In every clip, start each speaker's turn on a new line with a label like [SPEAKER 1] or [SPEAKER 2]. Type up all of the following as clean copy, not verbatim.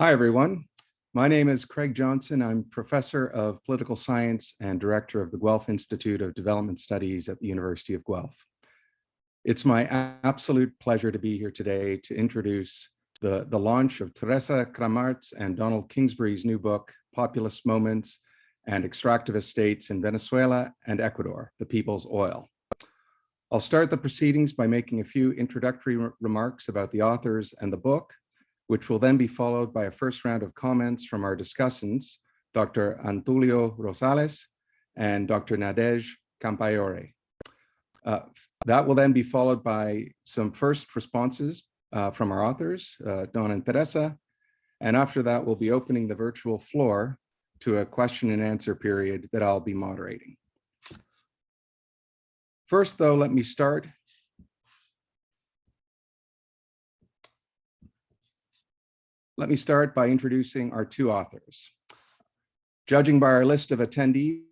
[SPEAKER 1] Hi, everyone. My name is Craig Johnson. I'm professor of political science and director of the Guelph Institute of Development Studies at the University of Guelph. It's my absolute pleasure to be here today to introduce the launch of Teresa Clermartz and Donald Kingsbury's new book, Populist Moments and Extractive Estates in Venezuela and Ecuador, The People's Oil. I'll start the proceedings by making a few introductory remarks about the authors and the book, which will then be followed by a first round of comments from our discussants, Dr. Antulio Rosales and Dr. Nadej Campayore. That will then be followed by some first responses from our authors, Don and Teresa, and after that, we'll be opening the virtual floor to a question and answer period that I'll be moderating. First, though, let me start by introducing our two authors. Judging by our list of attendees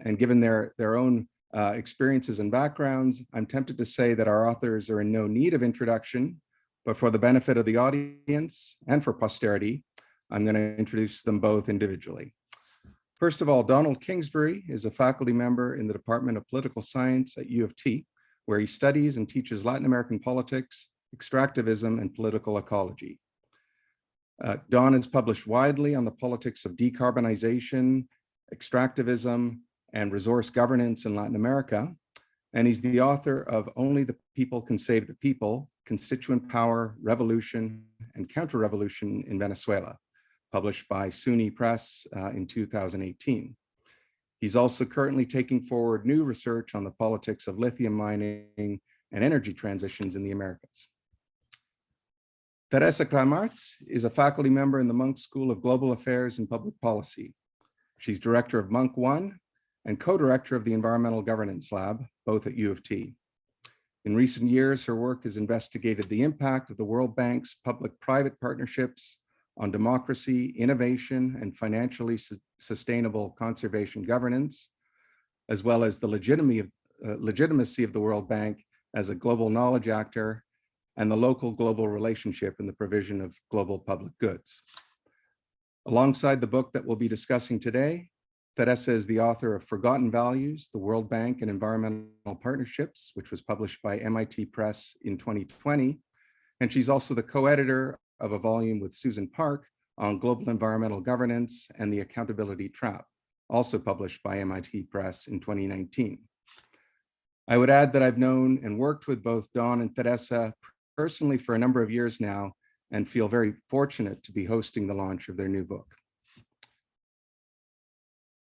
[SPEAKER 1] and given their own experiences and backgrounds, I'm tempted to say that our authors are in no need of introduction, but for the benefit of the audience and for posterity, I'm going to introduce them both individually. First of all, Donald Kingsbury is a faculty member in the Department of Political Science at U of T, where he studies and teaches Latin American politics, extractivism, and political ecology. Don has published widely on the politics of decarbonization, extractivism, and resource governance in Latin America, and he's the author of Only the People Can Save the People, Constituent Power, Revolution, and Counter-Revolution in Venezuela, published by SUNY Press in 2018. He's also currently taking forward new research on the politics of lithium mining and energy transitions in the Americas. Teresa Clermartz is a faculty member in the Munk School of Global Affairs and Public Policy. She's director of Munk One and co-director of the Environmental Governance Lab, both at U of T. In recent years, her work has investigated the impact of the World Bank's public-private partnerships on democracy, innovation, and financially sustainable conservation governance, as well as the legitimacy of the World Bank as a global knowledge actor and the local global relationship in the provision of global public goods. Alongside the book that we'll be discussing today, Teresa is the author of Forgotten Values, the World Bank and Environmental Partnerships, which was published by MIT Press in 2020. And she's also the co-editor of a volume with Susan Park on global environmental governance and the accountability trap, also published by MIT Press in 2019. I would add that I've known and worked with both Don and Teresa personally for a number of years now and feel very fortunate to be hosting the launch of their new book.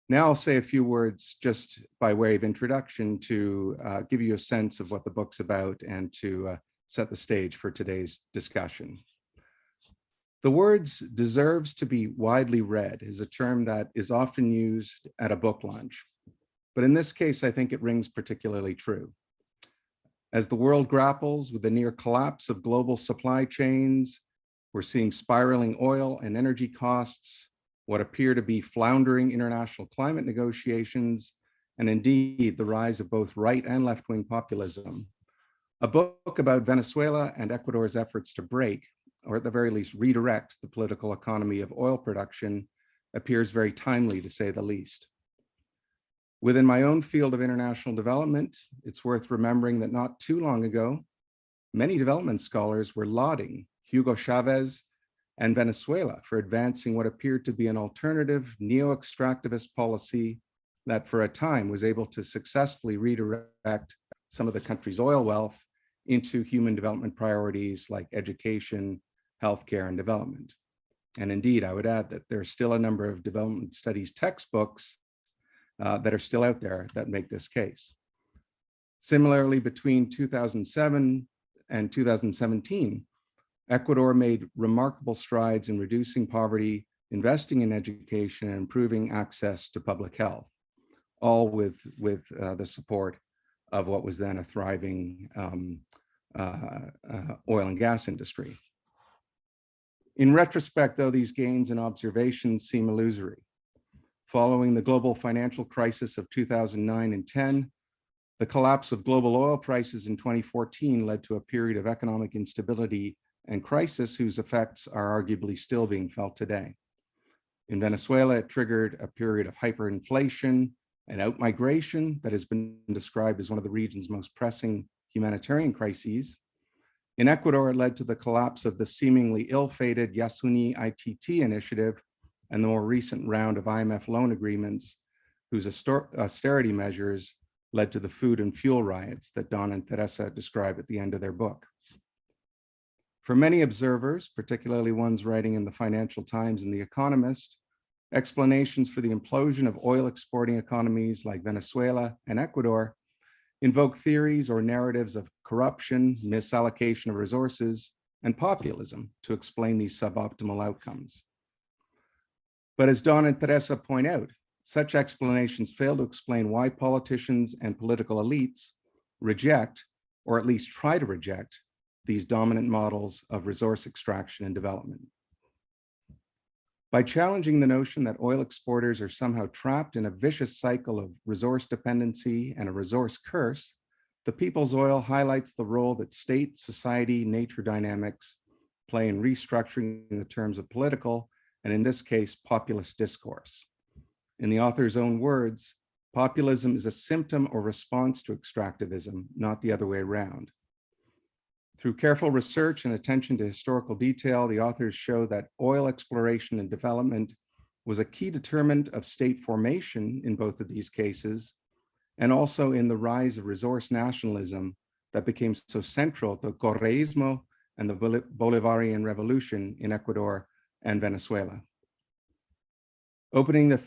[SPEAKER 1] Now I'll say a few words just by way of introduction to give you a sense of what the book's about and to set the stage for today's discussion. The words "deserves to be widely read" is a term that is often used at a book launch, but in this case, I think it rings particularly true. As the world grapples with the near collapse of global supply chains, we're seeing spiraling oil and energy costs, what appear to be floundering international climate negotiations, and indeed the rise of both right and left-wing populism. A book about Venezuela and Ecuador's efforts to break, or at the very least redirect, the political economy of oil production appears very timely, to say the least. Within my own field of international development, it's worth remembering that not too long ago, many development scholars were lauding Hugo Chavez and Venezuela for advancing what appeared to be an alternative neo-extractivist policy that for a time was able to successfully redirect some of the country's oil wealth into human development priorities like education, healthcare, and development. And indeed, I would add that there are still a number of development studies textbooks that are still out there that make this case. Similarly, between 2007 and 2017, Ecuador made remarkable strides in reducing poverty, investing in education, and improving access to public health, all with the support of what was then a thriving oil and gas industry. In retrospect, though, these gains and observations seem illusory. Following the global financial crisis of 2009 and 10, the collapse of global oil prices in 2014 led to a period of economic instability and crisis whose effects are arguably still being felt today. In Venezuela, it triggered a period of hyperinflation and outmigration that has been described as one of the region's most pressing humanitarian crises. In Ecuador, it led to the collapse of the seemingly ill-fated Yasuni ITT initiative and the more recent round of IMF loan agreements, whose austerity measures led to the food and fuel riots that Don and Teresa describe at the end of their book. For many observers, particularly ones writing in the Financial Times and The Economist, explanations for the implosion of oil exporting economies like Venezuela and Ecuador invoke theories or narratives of corruption, misallocation of resources, and populism to explain these suboptimal outcomes. But as Don and Teresa point out, such explanations fail to explain why politicians and political elites reject, or at least try to reject, these dominant models of resource extraction and development. By challenging the notion that oil exporters are somehow trapped in a vicious cycle of resource dependency and a resource curse, the People's Oil highlights the role that state, society, nature dynamics play in restructuring the terms of political, and in this case, populist discourse. In the author's own words, populism is a symptom or response to extractivism, not the other way around. Through careful research and attention to historical detail, the authors show that oil exploration and development was a key determinant of state formation in both of these cases, and also in the rise of resource nationalism that became so central to Correísmo and the Bolivarian Revolution in Ecuador and Venezuela. Opening the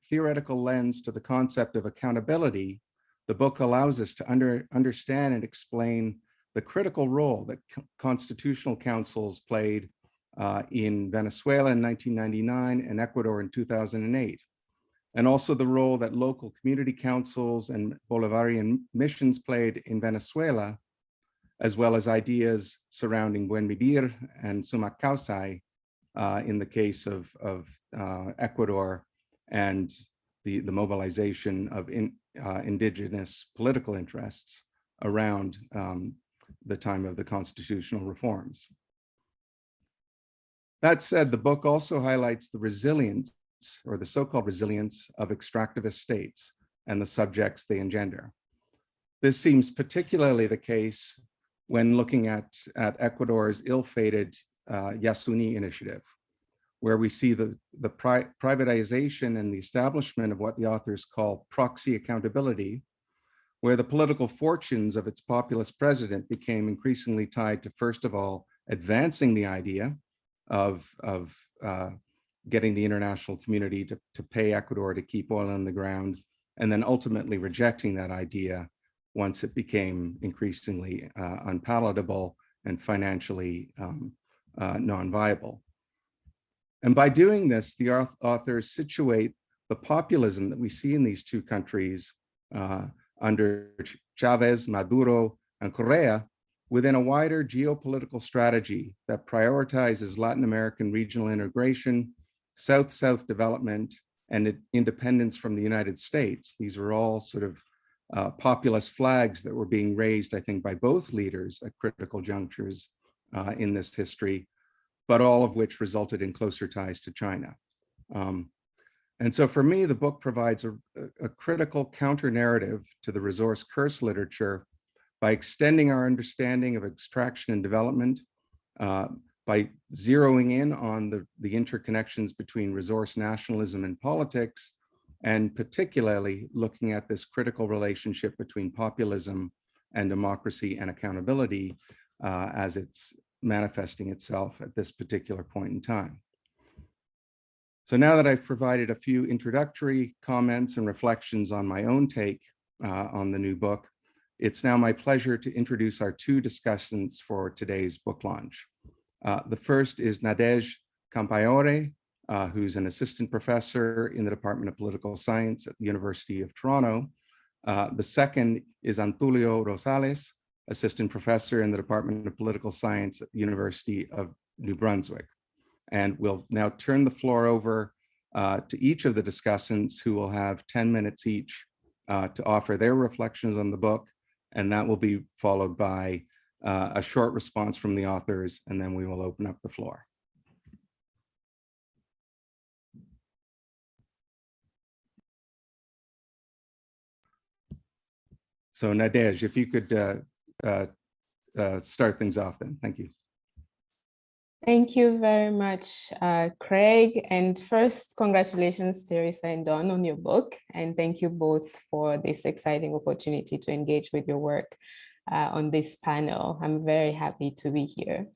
[SPEAKER 1] theoretical lens to the concept of accountability, the book allows us to understand and explain the critical role that constitutional councils played in Venezuela in 1999 and Ecuador in 2008, and also the role that local community councils and Bolivarian missions played in Venezuela, as well as ideas surrounding Buen Vivir and Summa Causae in the case of Ecuador, and the mobilization of indigenous political interests around the time of the constitutional reforms. That said, the book also highlights the resilience, or the so-called resilience, of extractivist states and the subjects they engender. This seems particularly the case when looking at Ecuador's ill-fated Yasuni initiative, where we see the privatization and the establishment of what the authors call proxy accountability, where the political fortunes of its populist president became increasingly tied to, first of all, advancing the idea of getting the international community to pay Ecuador to keep oil in the ground, and then ultimately rejecting that idea once it became increasingly unpalatable and financially non-viable. And by doing this, the authors situate the populism that we see in these two countries under Chavez, Maduro, and Correa within a wider geopolitical strategy that prioritizes Latin American regional integration, South-South development, and independence from the United States. These were all sort of populist flags that were being raised, I think, by both leaders at critical junctures in this history, but all of which resulted in closer ties to China. And so for me, the book provides a critical counter-narrative to the resource curse literature by extending our understanding of extraction and development, by zeroing in on the interconnections between resource nationalism and politics, and particularly looking at this critical relationship between populism and democracy and accountability as it's manifesting itself at this particular point in time. So now that I've provided a few introductory comments and reflections on my own take on the new book, it's now my pleasure to introduce our two discussants for today's book launch. The first is Nadege Campaiore, who's an assistant professor in the Department of Political Science at the University of Toronto. The second is Antulio Rosales, assistant professor in the Department of Political Science at the University of New Brunswick. And we'll now turn the floor over to each of the discussants, who will have 10 minutes each to offer their reflections on the book. And that will be followed by a short response from the authors, and then we will open up the floor. So Nadej, if you could start things off then. Thank you.
[SPEAKER 2] Thank you very much, Craig. And first, congratulations, Teresa and Don, on your book. And thank you both for this exciting opportunity to engage with your work on this panel. I'm very happy to be here.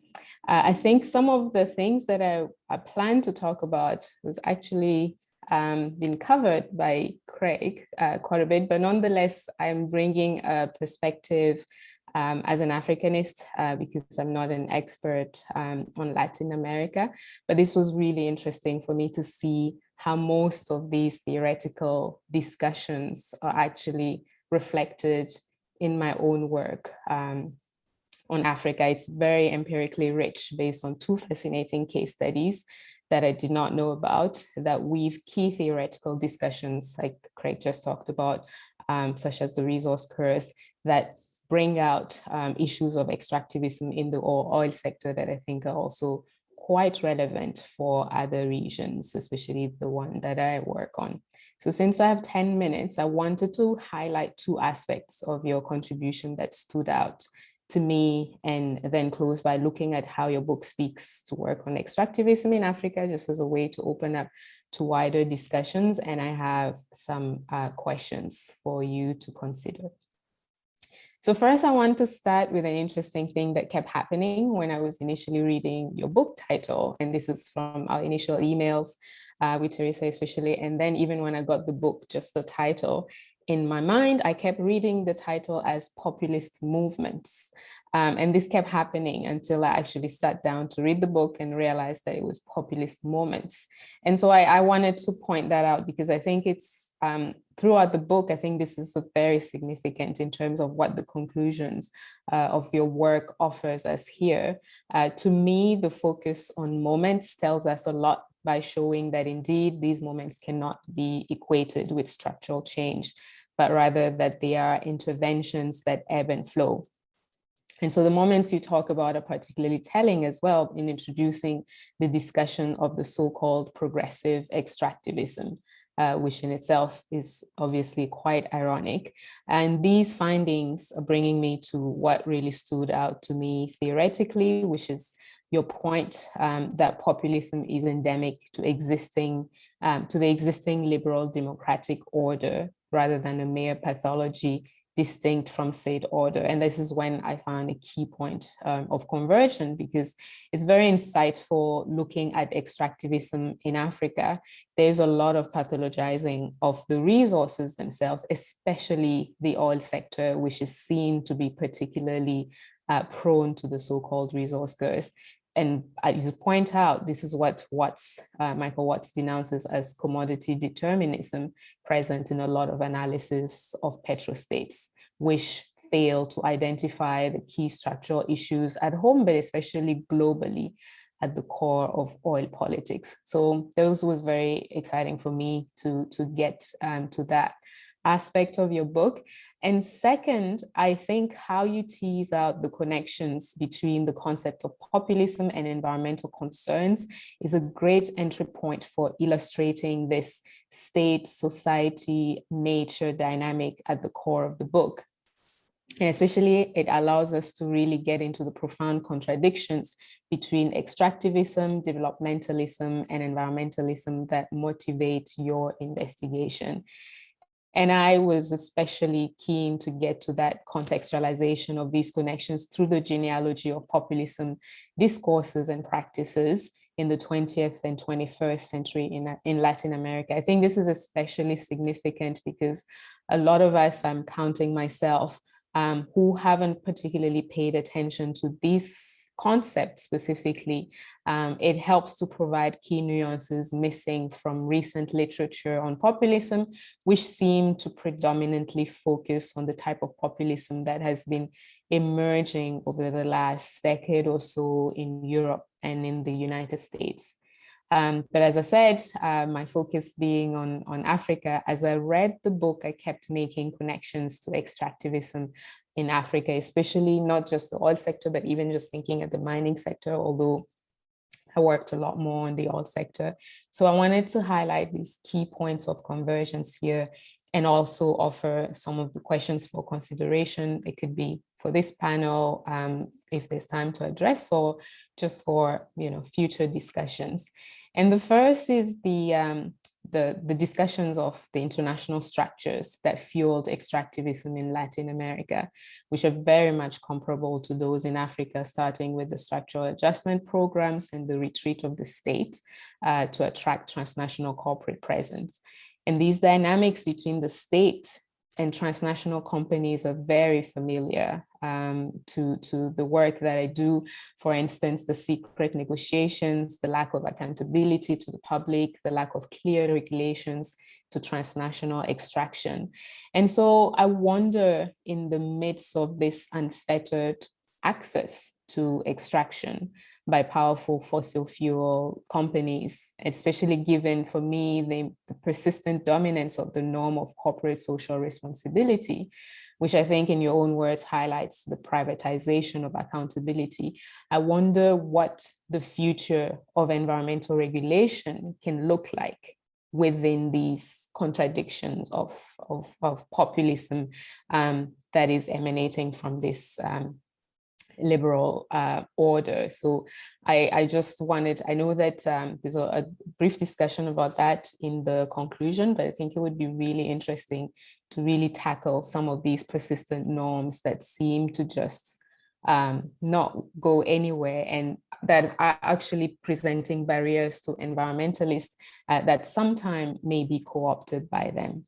[SPEAKER 2] I think some of the things that I plan to talk about was actually been covered by Craig quite a bit, but nonetheless, I'm bringing a perspective as an Africanist, because I'm not an expert on Latin America, but this was really interesting for me to see how most of these theoretical discussions are actually reflected in my own work on Africa. It's very empirically rich based on two fascinating case studies that I did not know about that weave key theoretical discussions like Craig just talked about, such as the resource curse, that bring out issues of extractivism in the oil sector that I think are also quite relevant for other regions, especially the one that I work on. So since I have 10 minutes, I wanted to highlight two aspects of your contribution that stood out to me, and then close by looking at how your book speaks to work on extractivism in Africa, just as a way to open up to wider discussions. And I have some questions for you to consider. So first, I want to start with an interesting thing that kept happening when I was initially reading your book title. And this is from our initial emails with Teresa especially. And then even when I got the book, just the title, in my mind, I kept reading the title as Populist Movements. And this kept happening until I actually sat down to read the book and realized that it was Populist Moments. And so I wanted to point that out because I think it's throughout the book, I think this is very significant in terms of what the conclusions of your work offers us here. To me, the focus on moments tells us a lot by showing that indeed these moments cannot be equated with structural change, but rather that they are interventions that ebb and flow. And so the moments you talk about are particularly telling as well in introducing the discussion of the so-called progressive extractivism, which in itself is obviously quite ironic. And these findings are bringing me to what really stood out to me theoretically, which is your point that populism is endemic to the existing liberal democratic order rather than a mere pathology distinct from state order. And this is when I found a key point of conversion, because it's very insightful looking at extractivism in Africa. There's a lot of pathologizing of the resources themselves, especially the oil sector, which is seen to be particularly prone to the so-called resource curse. And as you point out, this is what Michael Watts denounces as commodity determinism present in a lot of analysis of petrostates, which fail to identify the key structural issues at home, but especially globally at the core of oil politics. So those was very exciting for me to get to that aspect of your book. And second, I think how you tease out the connections between the concept of populism and environmental concerns is a great entry point for illustrating this state, society, nature dynamic at the core of the book. And especially it allows us to really get into the profound contradictions between extractivism, developmentalism, and environmentalism that motivate your investigation. And I was especially keen to get to that contextualization of these connections through the genealogy of populism discourses and practices in the 20th and 21st century in Latin America. I think this is especially significant because a lot of us, I'm counting myself, who haven't particularly paid attention to these concepts specifically, it helps to provide key nuances missing from recent literature on populism, which seem to predominantly focus on the type of populism that has been emerging over the last decade or so in Europe and in the United States. But as I said, my focus being on Africa, as I read the book, I kept making connections to extractivism in Africa, especially not just the oil sector, but even just thinking at the mining sector, although I worked a lot more in the oil sector. So I wanted to highlight these key points of convergence here and also offer some of the questions for consideration. It could be for this panel, if there's time to address, or just for future discussions. And the first is the discussions of the international structures that fueled extractivism in Latin America, which are very much comparable to those in Africa, starting with the structural adjustment programs and the retreat of the state to attract transnational corporate presence. And these dynamics between the state and transnational companies are very familiar to the work that I do. For instance, the secret negotiations, the lack of accountability to the public, the lack of clear regulations to transnational extraction. And so I wonder, in the midst of this unfettered access to extraction by powerful fossil fuel companies, especially given, for me, the persistent dominance of the norm of corporate social responsibility, which I think in your own words highlights the privatization of accountability. I wonder what the future of environmental regulation can look like within these contradictions of populism that is emanating from this liberal order. So I just wanted, I know that there's a brief discussion about that in the conclusion, but I think it would be really interesting to really tackle some of these persistent norms that seem to just not go anywhere, and that are actually presenting barriers to environmentalists that sometimes may be co-opted by them.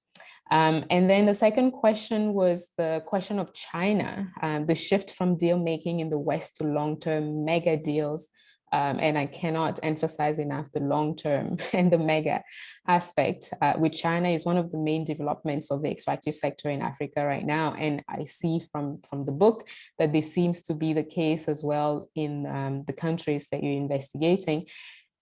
[SPEAKER 2] And then the second question was the question of China, the shift from deal making in the West to long-term mega deals. And I cannot emphasize enough the long-term and the mega aspect, with China is one of the main developments of the extractive sector in Africa right now. And I see from the book that this seems to be the case as well in the countries that you're investigating.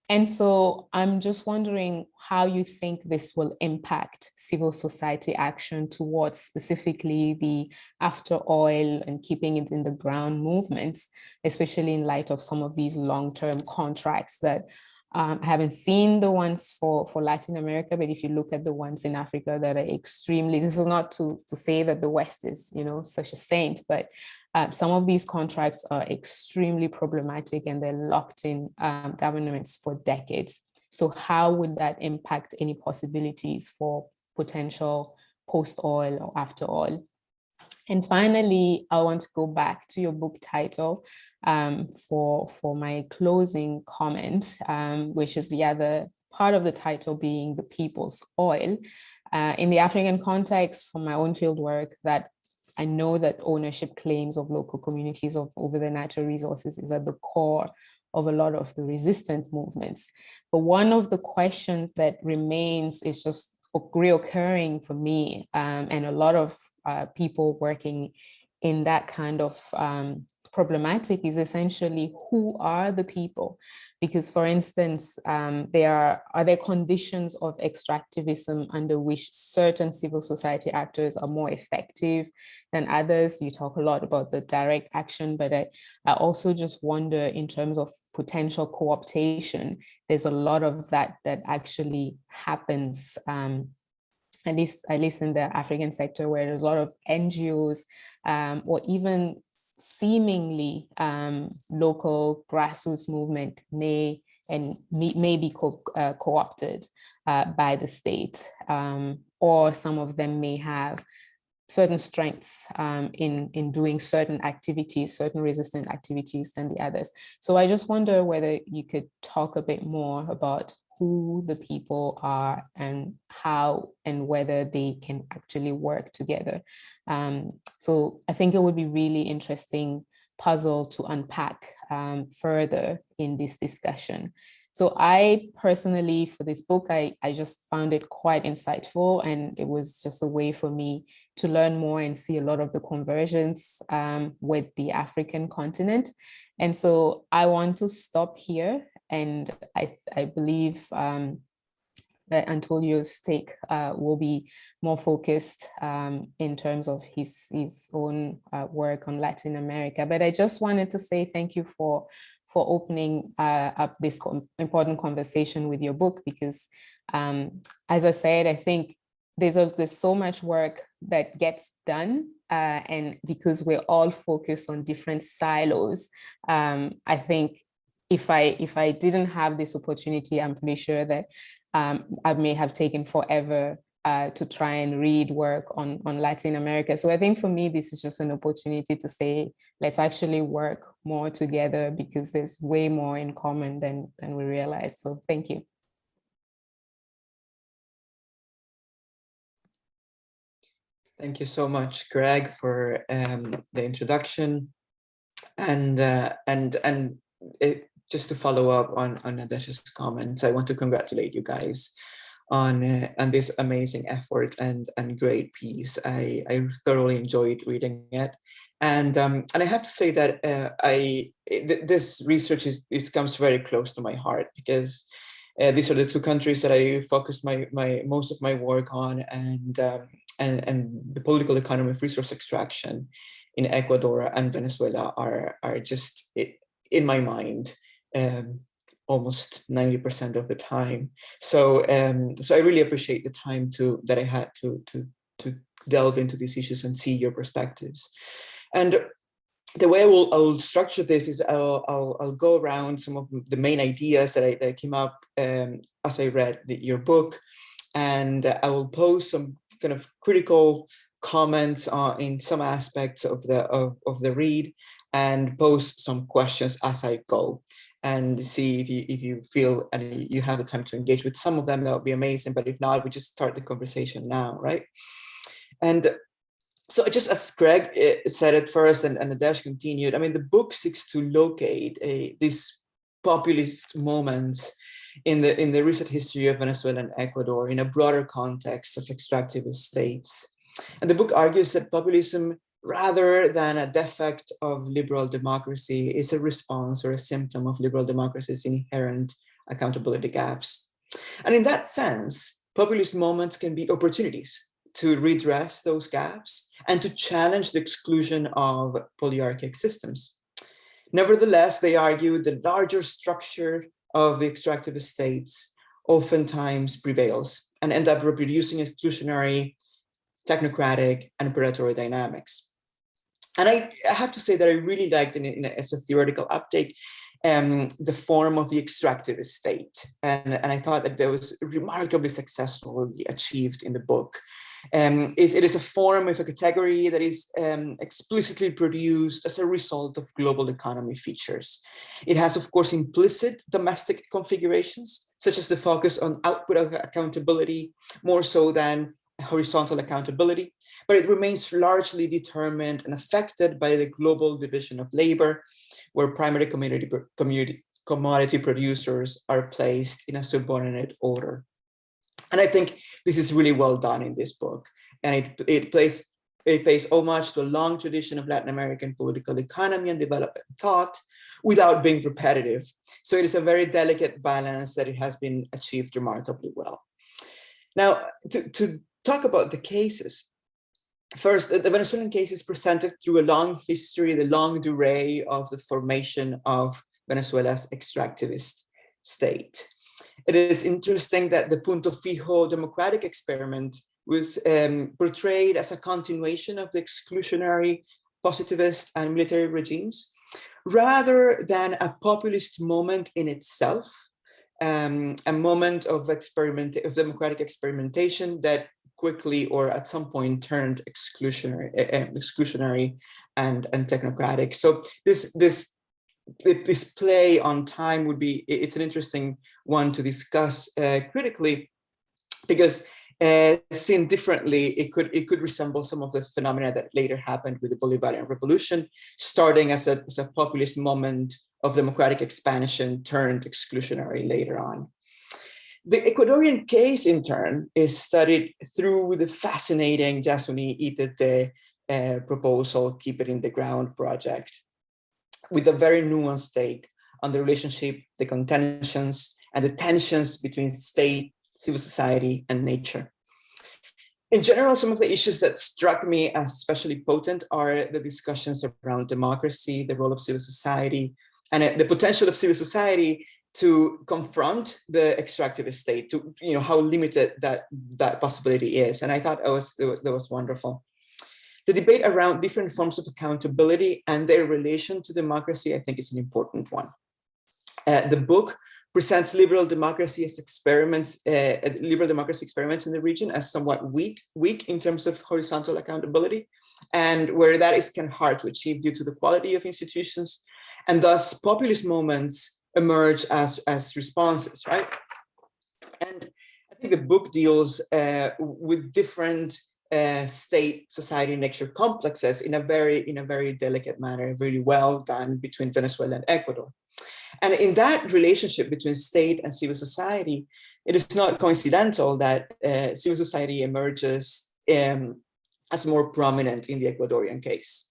[SPEAKER 2] And so I'm just wondering how you think this will impact civil society action towards specifically the after oil and keeping it in the ground movements, especially in light of some of these long-term contracts that I haven't seen the ones for Latin America, but if you look at the ones in Africa that are extremely, this is not to say that the West is, such a saint, but some of these contracts are extremely problematic and they're locked in governments for decades. So how would that impact any possibilities for potential post-oil or after oil? And finally, I want to go back to your book title for my closing comment, which is the other part of the title being the people's oil. In the African context, from my own field work, that I know that ownership claims of local communities over their natural resources is at the core of a lot of the resistant movements. But one of the questions that remains is just reoccurring for me and a lot of people working in that kind of problematic is essentially, who are the people? Because, for instance, are there conditions of extractivism under which certain civil society actors are more effective than others? You talk a lot about the direct action, but I also just wonder, in terms of potential co-optation, there's a lot of that actually happens, at least in the African sector, where there's a lot of NGOs or even seemingly local grassroots movement may be co-opted by the state, or some of them may have certain strengths in doing certain activities, certain resistant activities than the others. So I just wonder whether you could talk a bit more about who the people are and how and whether they can actually work together. So I think it would be really interesting puzzle to unpack further in this discussion. So I personally, for this book, I just found it quite insightful, and it was just a way for me to learn more and see a lot of the convergence with the African continent. And so I want to stop here. And I believe that Antonio's take will be more focused in terms of his own work on Latin America. But I just wanted to say thank you for opening up this important conversation with your book, because as I said, I think there's so much work that gets done, and because we're all focused on different silos, I think if I didn't have this opportunity, I'm pretty sure that I may have taken forever to try and read work on Latin America. So I think for me, this is just an opportunity to say, let's actually work more together, because there's way more in common than we realize. So thank you.
[SPEAKER 3] Thank you so much, Greg, for the introduction, and just to follow up on Nadesh's comments, I want to congratulate you guys on this amazing effort and great piece. I thoroughly enjoyed reading it, and I have to say that this research comes very close to my heart, because these are the two countries that I focus most of my work on, and the political economy of resource extraction in Ecuador and Venezuela are just in my mind almost 90% of the time. So I really appreciate the time that I had to delve into these issues and see your perspectives. And the way I will structure this is I'll go around some of the main ideas that came up as I read your book, and I will pose some kind of critical comments in some aspects of the read, and pose some questions as I go, and see if you feel and you have the time to engage with some of them. That would be amazing. But if not, we just start the conversation now, right? And so just as Greg said at first, and Nadesh continued, I mean, the book seeks to locate these populist moments in the recent history of Venezuela and Ecuador in a broader context of extractivist states. And the book argues that populism, rather than a defect of liberal democracy, is a response or a symptom of liberal democracy's inherent accountability gaps. And in that sense, populist moments can be opportunities to redress those gaps and to challenge the exclusion of polyarchic systems. Nevertheless, they argue the larger structure of the extractive states oftentimes prevails and end up reproducing exclusionary, technocratic, and predatory dynamics. And I have to say that I really liked, as a theoretical uptake, the form of the extractive state. And I thought that was remarkably successfully achieved in the book. It is a form of a category that is explicitly produced as a result of global economy features. It has, of course, implicit domestic configurations, such as the focus on output accountability, more so than horizontal accountability, but it remains largely determined and affected by the global division of labor, where primary commodity producers are placed in a subordinate order. And I think this is really well done in this book, and it pays homage to a long tradition of Latin American political economy and development thought without being repetitive. So it is a very delicate balance that it has been achieved remarkably well. Now, to talk about the cases. First, the Venezuelan case is presented through a long history, the long durée of the formation of Venezuela's extractivist state. It is interesting that the Punto Fijo democratic experiment was portrayed as a continuation of the exclusionary, positivist, and military regimes, rather than a populist moment in itself, a moment of democratic experimentation that quickly or at some point turned exclusionary and technocratic. So this play on time it's an interesting one to discuss critically, because seen differently, it could resemble some of the phenomena that later happened with the Bolivarian Revolution, starting as a populist moment of democratic expansion turned exclusionary later on. The Ecuadorian case, in turn, is studied through the fascinating Yasuni Itete proposal, Keep It in the Ground project, with a very nuanced take on the relationship, the contentions, and the tensions between state civil society, and nature. In general, some of the issues that struck me as especially potent are the discussions around democracy, the role of civil society, and the potential of civil society to confront the extractive estate, to how limited that possibility is. And I thought that was wonderful. The debate around different forms of accountability and their relation to democracy, I think, is an important one. The book presents liberal democracy experiments in the region as somewhat weak in terms of horizontal accountability, and where that is kind of hard to achieve due to the quality of institutions, and thus populist moments emerge as responses, right? And I think the book deals with different state, society, nature complexes in a very delicate manner, really well done between Venezuela and Ecuador. And in that relationship between state and civil society, it is not coincidental that civil society emerges as more prominent in the Ecuadorian case.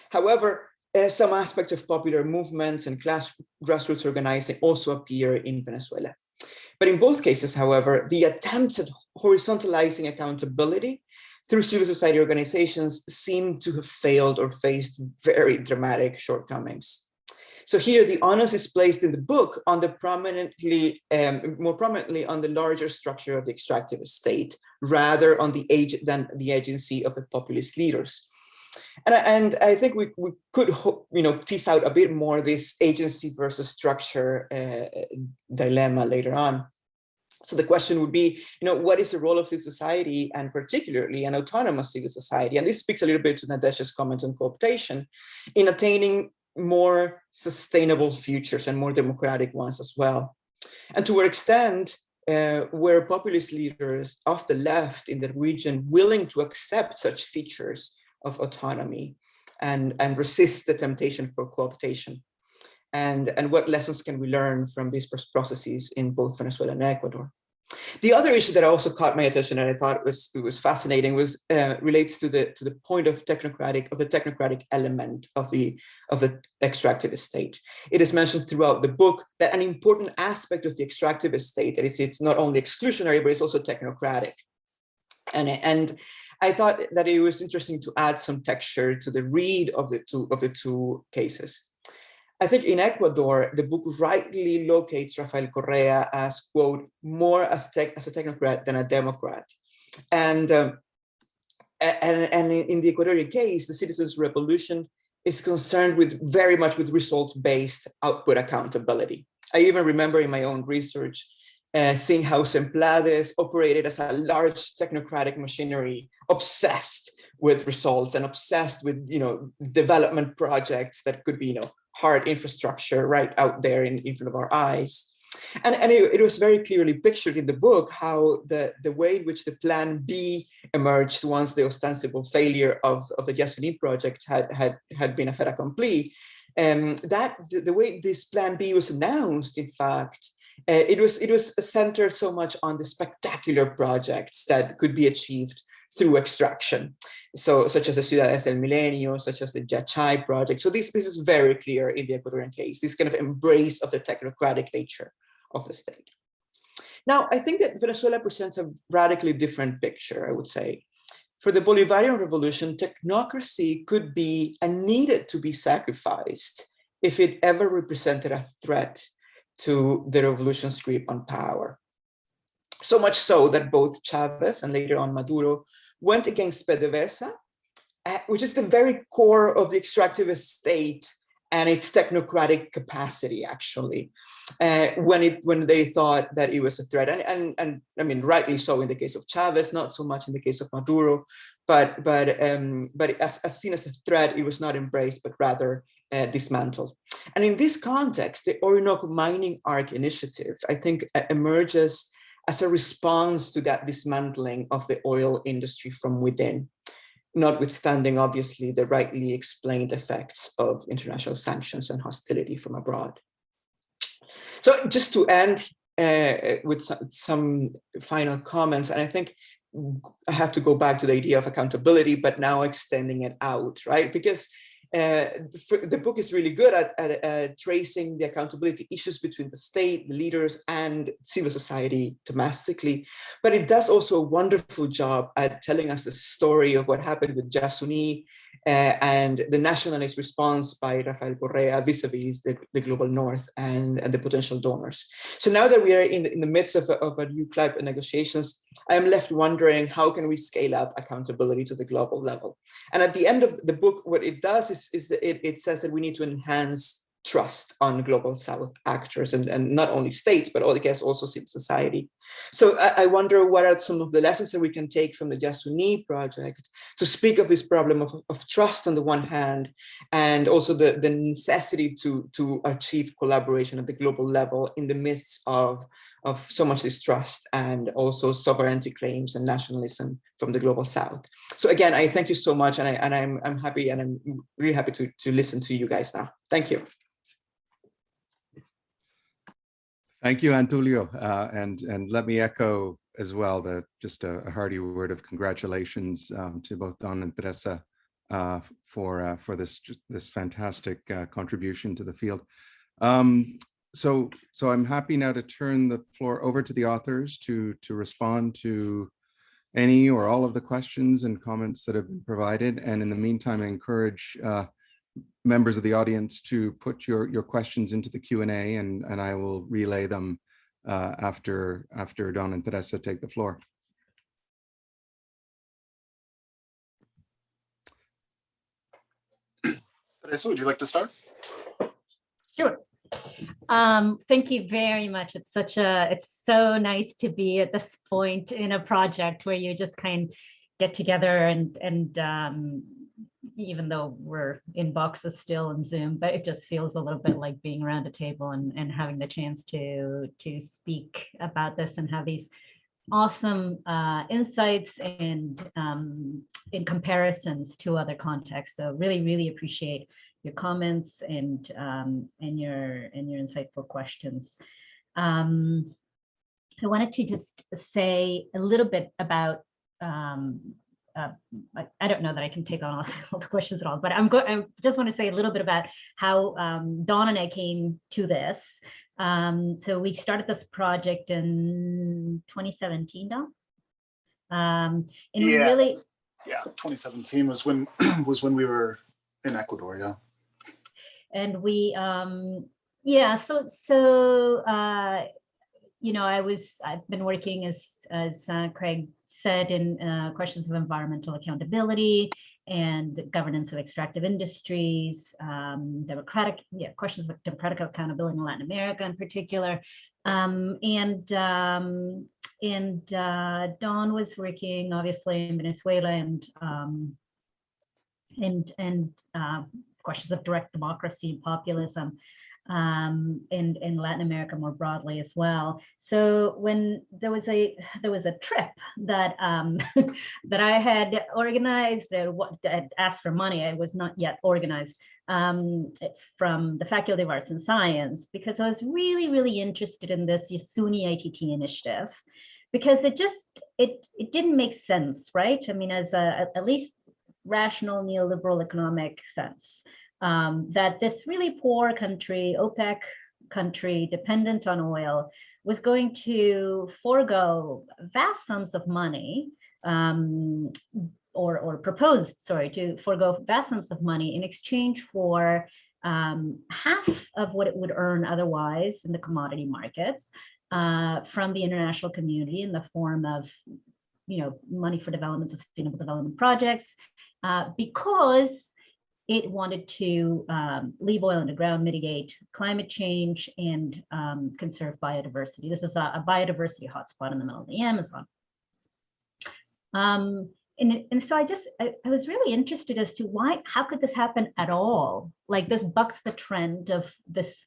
[SPEAKER 3] However, some aspects of popular movements and grassroots organizing also appear in Venezuela. But in both cases, however, the attempts at horizontalizing accountability through civil society organizations seem to have failed or faced very dramatic shortcomings. So here, the onus is placed in the book on the more prominently on the larger structure of the extractive estate, rather than the agency of the populist leaders. And I think we could tease out a bit more this agency versus structure dilemma later on. So the question would be, what is the role of civil society, and particularly an autonomous civil society? And this speaks a little bit to Nadezhda's comment on cooptation, in attaining more sustainable futures and more democratic ones as well. And to what extent were populist leaders of the left in the region willing to accept such features of autonomy and resist the temptation for cooptation? And what lessons can we learn from these processes in both Venezuela and Ecuador? The other issue that also caught my attention and I thought was fascinating was relates to the point of the technocratic element of the extractive estate. It is mentioned throughout the book that an important aspect of the extractive estate, that it's not only exclusionary, but it's also technocratic. And I thought that it was interesting to add some texture to the read of the two cases. I think in Ecuador, the book rightly locates Rafael Correa as, quote, more as a technocrat than a democrat. And in the Ecuadorian case, the citizens' revolution is concerned very much with results-based output accountability. I even remember in my own research seeing how Semplades operated as a large technocratic machinery, obsessed with results and obsessed with development projects that could be hard infrastructure right out there in front of our eyes. And it was very clearly pictured in the book how the way in which the Plan B emerged once the ostensible failure of the Yasuní project had been a fait accompli. The way this Plan B was announced, in fact, it was centered so much on the spectacular projects that could be achieved through extraction, such as the Ciudades del Milenio, such as the Yachay project. So this is very clear in the Ecuadorian case, this kind of embrace of the technocratic nature of the state. Now, I think that Venezuela presents a radically different picture, I would say. For the Bolivarian Revolution, technocracy could be and needed to be sacrificed if it ever represented a threat to the revolution's grip on power. So much so that both Chavez and later on Maduro went against PDVSA, which is the very core of the extractive estate and its technocratic capacity, actually, when they thought that it was a threat. And I mean, rightly so in the case of Chavez, not so much in the case of Maduro, but as seen as a threat, it was not embraced, but rather dismantled. And in this context, the Orinoco Mining Arc initiative, I think, emerges as a response to that dismantling of the oil industry from within, notwithstanding, obviously, the rightly explained effects of international sanctions and hostility from abroad. So just to end with some final comments, and I think I have to go back to the idea of accountability, but now extending it out, right? Because the book is really good at tracing the accountability issues between the state, the leaders, and civil society domestically. But it does also a wonderful job at telling us the story of what happened with Yasuni and the nationalist response by Rafael Correa vis-a-vis the global north and the potential donors. So now that we are in the midst of a new climate negotiations, I am left wondering, how can we scale up accountability to the global level? And at the end of the book, what it does is it says that we need to enhance trust on global South actors and not only states, but I guess also civil society. So I wonder what are some of the lessons that we can take from the Yasuni project to speak of this problem of trust on the one hand, and also the necessity to achieve collaboration at the global level in the midst of so much distrust and also sovereignty claims and nationalism from the global South. So again, I thank you so much, and I'm happy, and I'm really happy to listen to you guys now. Thank you.
[SPEAKER 1] Thank you, Antulio, and let me echo as well that just a hearty word of congratulations to both Don and Teresa for this fantastic contribution to the field. So I'm happy now to turn the floor over to the authors to respond to any or all of the questions and comments that have been provided. And in the meantime, I encourage members of the audience to put your questions into the Q&A, and I will relay them after Don and Teresa take the floor.
[SPEAKER 4] Teresa, would you like to start?
[SPEAKER 5] Sure. Thank you very much. It's so nice to be at this point in a project where you just kind of get together and even though we're in boxes still on Zoom, but it just feels a little bit like being around a table and having the chance to speak about this and have these awesome insights and in comparisons to other contexts. So really appreciate your comments and your insightful questions. I wanted to just say a little bit about I don't know that I can take on all the questions at all, but I just want to say a little bit about how Don and I came to this. So we started this project in 2017, Don. And we really,
[SPEAKER 4] 2017 was when we were in Ecuador, yeah.
[SPEAKER 5] And we, you know, I've been working as Craig said in questions of environmental accountability and governance of extractive industries, questions of democratic accountability in Latin America in particular. And Don was working obviously in Venezuela and questions of direct democracy and populism. In Latin America more broadly as well. So when there was a trip that that I had organized, that asked for money, I was not yet organized, from the Faculty of Arts and Science, because I was really interested in this Yasuni ITT initiative, because it didn't make sense, right? I mean, as at least rational neoliberal economic sense. That this really poor country, OPEC country, dependent on oil, was going to forego vast sums of money, or proposed, sorry, to forego vast sums of money in exchange for half of what it would earn otherwise in the commodity markets from the international community in the form of, you know, money for development, sustainable development projects, because it wanted to leave oil in the ground, mitigate climate change, and conserve biodiversity. This is a biodiversity hotspot in the middle of the Amazon. And so I was really interested as to how could this happen at all? Like, this bucks the trend of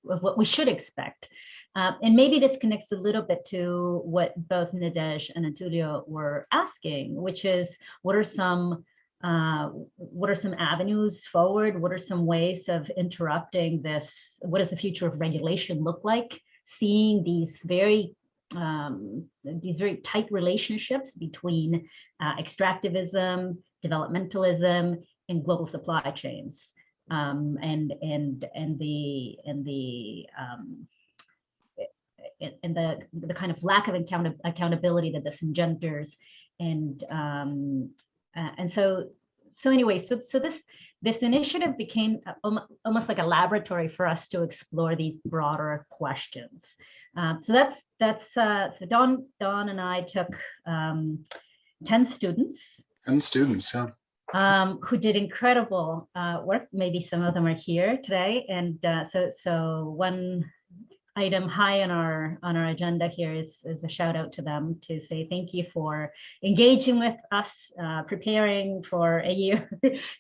[SPEAKER 5] what we should expect. And maybe this connects a little bit to what both Nadej and Antulio were asking, which is, what are some avenues forward? What are some ways of interrupting this? What does the future of regulation look like? Seeing these very tight relationships between extractivism, developmentalism, and global supply chains. the kind of lack of accountability that this engenders, and so anyway, so this initiative became almost like a laboratory for us to explore these broader questions. So Don and I took 10 students.
[SPEAKER 4] 10 students, yeah.
[SPEAKER 5] Who did incredible work. Maybe some of them are here today, and so one item high on our agenda here is a shout out to them, to say thank you for engaging with us, preparing for a year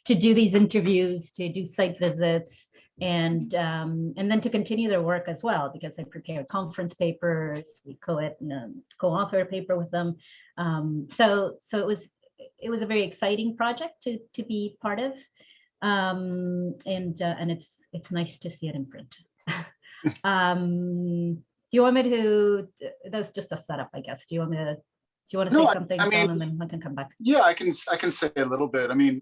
[SPEAKER 5] to do these interviews, to do site visits, and then to continue their work as well, because they prepared conference papers. We co-authored a paper with them. So it was a very exciting project to be part of, and it's nice to see it in print. Do you want me to? That's just a setup, I guess. Do you want to say something, Don, and then I can come back?
[SPEAKER 4] Yeah, I can say a little bit. I mean,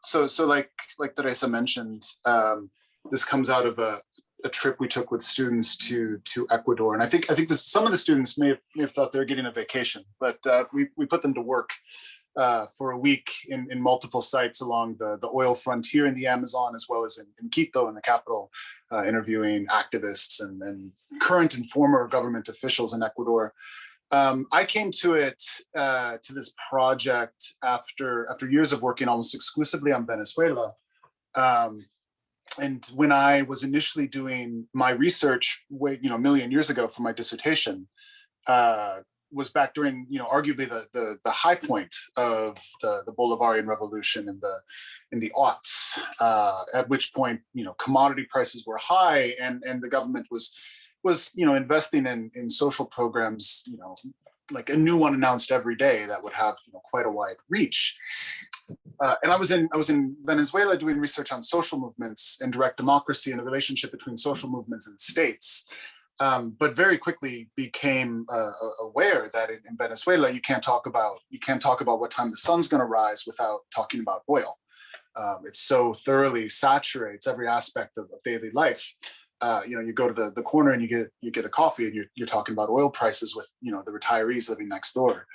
[SPEAKER 4] so like Teresa mentioned, this comes out of a trip we took with students to Ecuador, and I think some of the students may have thought they were getting a vacation, but we put them to work for a week in multiple sites along the oil frontier in the Amazon, as well as in Quito, in the capital, interviewing activists and current and former government officials in Ecuador. I came to this project after years of working almost exclusively on Venezuela. And when I was initially doing my research, a million years ago for my dissertation, was back during, arguably the high point of the Bolivarian Revolution in the aughts, at which point, commodity prices were high, and the government was investing in social programs, like a new one announced every day that would have quite a wide reach. And I was in Venezuela doing research on social movements and direct democracy and the relationship between social movements and states. But very quickly became aware that in Venezuela you can't talk about what time the sun's going to rise without talking about oil. It so thoroughly saturates every aspect of daily life. You go to the corner and you get a coffee, and you're talking about oil prices with the retirees living next door.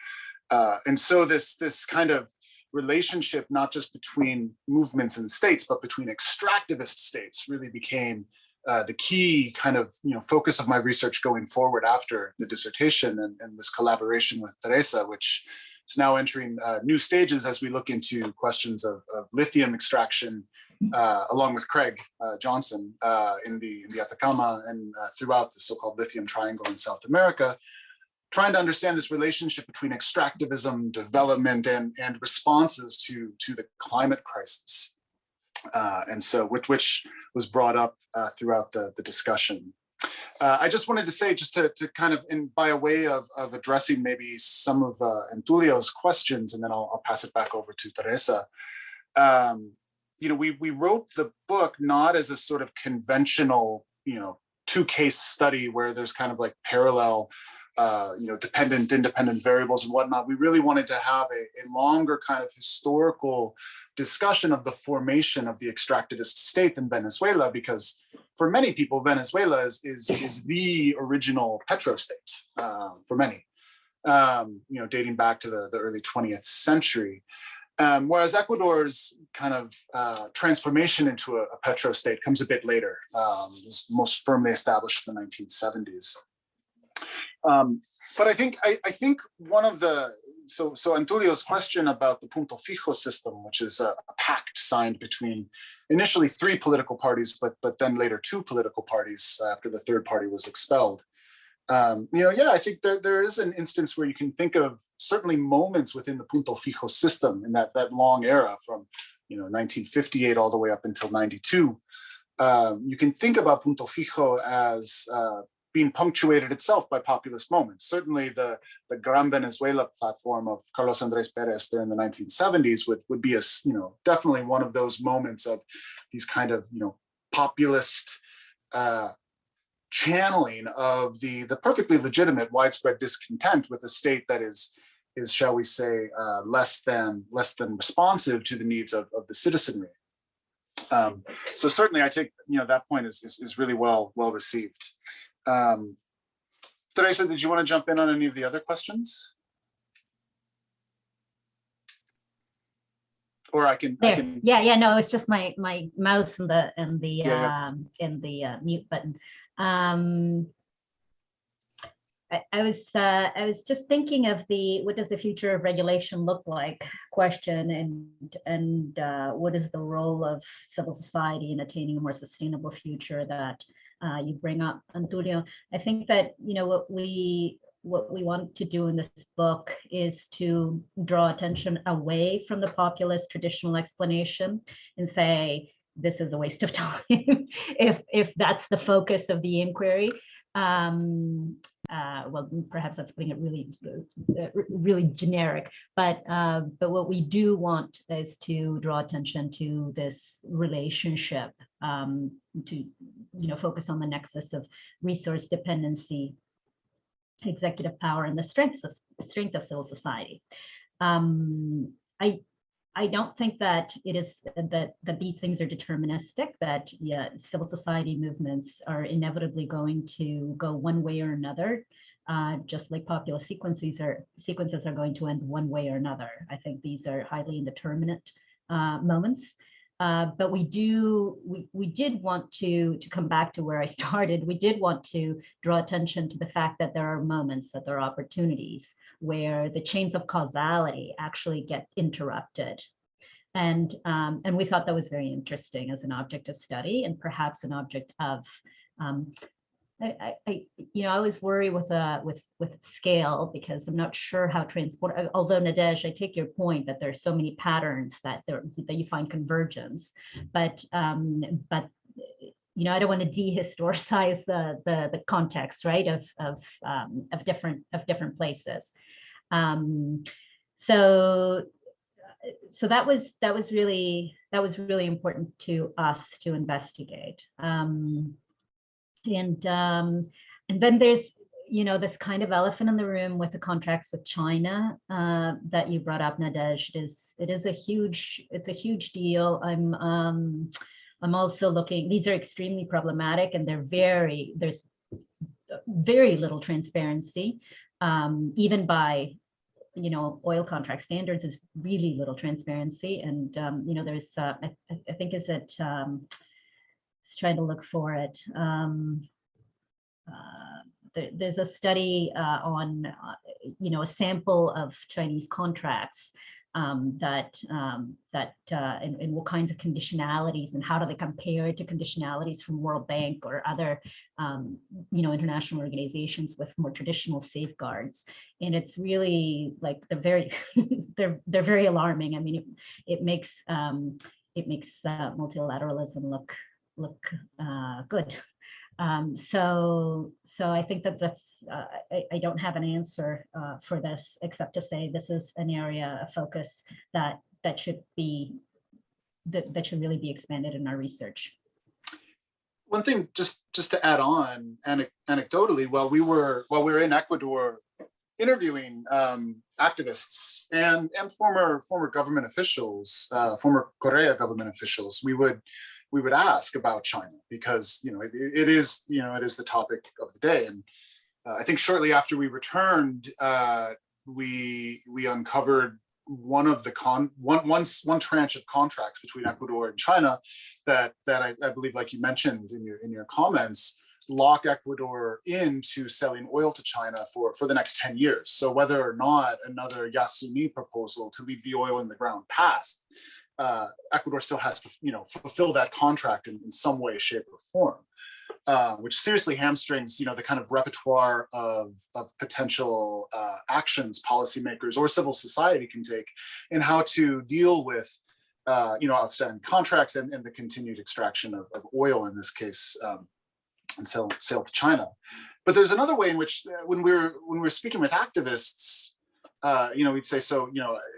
[SPEAKER 4] And so this kind of relationship, not just between movements and states, but between extractivist states, really became the key kind of focus of my research going forward after the dissertation, and this collaboration with Teresa, which is now entering new stages as we look into questions of lithium extraction, along with Craig Johnson in the Atacama and throughout the so-called lithium triangle in South America, trying to understand this relationship between extractivism, development, and responses to the climate crisis. And so which was brought up throughout the discussion. I just wanted to say, just to kind of, by a way of addressing maybe some of Antulio's questions, and then I'll pass it back over to Teresa. We wrote the book not as a sort of conventional, two-case study where there's kind of like parallel, dependent, independent variables and whatnot. We really wanted to have a longer kind of historical discussion of the formation of the extractivist state in Venezuela, because for many people, Venezuela is the original petrostate for many, dating back to the early 20th century. Whereas Ecuador's kind of transformation into a petrostate comes a bit later. It was most firmly established in the 1970s. But I think one of the, so Antulio's question about the Punto Fijo system, which is a pact signed between initially 3 political parties, but then later 2 political parties after the third party was expelled. I think there is an instance where you can think of certainly moments within the Punto Fijo system in that long era from 1958 all the way up until 92. You can think about Punto Fijo as being punctuated itself by populist moments. Certainly the Gran Venezuela platform of Carlos Andrés Pérez during the 1970s would be definitely one of those moments of these kind of populist channeling of the perfectly legitimate widespread discontent with a state that is shall we say less than responsive to the needs of the citizenry. So certainly I take, that point is really well received. Teresa, did you want to jump in on any of the other questions? Or I can.
[SPEAKER 5] Yeah. No, it's just my mouse and the mute button. I was just thinking of what does the future of regulation look like question, and what is the role of civil society in attaining a more sustainable future that you bring up, Antonio. I think that what we want to do in this book is to draw attention away from the populist traditional explanation and say this is a waste of time if that's the focus of the inquiry. Well, perhaps that's putting it really generic, but what we do want is to draw attention to this relationship, to focus on the nexus of resource dependency, executive power, and the strength of civil society. I don't think that it is that these things are deterministic, that civil society movements are inevitably going to go one way or another, just like populist sequences are going to end one way or another. I think these are highly indeterminate moments. But we did want to come back to where I started. We did want to draw attention to the fact that there are moments, that there are opportunities where the chains of causality actually get interrupted. And we thought that was very interesting as an object of study, and perhaps an object of, I always worry with scale, because I'm not sure how although Nadej, I take your point that there's so many patterns that you find convergence, but I don't want to dehistoricize the context, right, of different places. So that was really important to us to investigate. And then there's this kind of elephant in the room with the contracts with China that you brought up, Nadej. It's a huge deal. I'm also looking. These are extremely problematic, and there's very little transparency, even by oil contract standards. Is really little transparency, and there's I think is it. Trying to look for it. There's a study on, a sample of Chinese contracts and what kinds of conditionalities, and how do they compare to conditionalities from World Bank or other, international organizations with more traditional safeguards. And it's really like they're very alarming. I mean, it makes multilateralism look good. So I think that's I don't have an answer for this, except to say this is an area of focus that should really be expanded in our research.
[SPEAKER 4] One thing, just to add on, anecdotally, while we were in Ecuador interviewing activists and former government officials, former Correa government officials, we would ask about China, because it is the topic of the day. And I think shortly after we returned, we uncovered one tranche of contracts between Ecuador and China that I believe, like you mentioned in your comments, lock Ecuador into selling oil to China for the next 10 years. So whether or not another Yasuni proposal to leave the oil in the ground passed, Ecuador still has to, fulfill that contract in some way, shape, or form, which seriously hamstrings, the kind of repertoire of potential actions policymakers or civil society can take in how to deal with, outstanding contracts and the continued extraction of oil in this case, and sale to China. But there's another way in which, when we're speaking with activists, we'd say, so,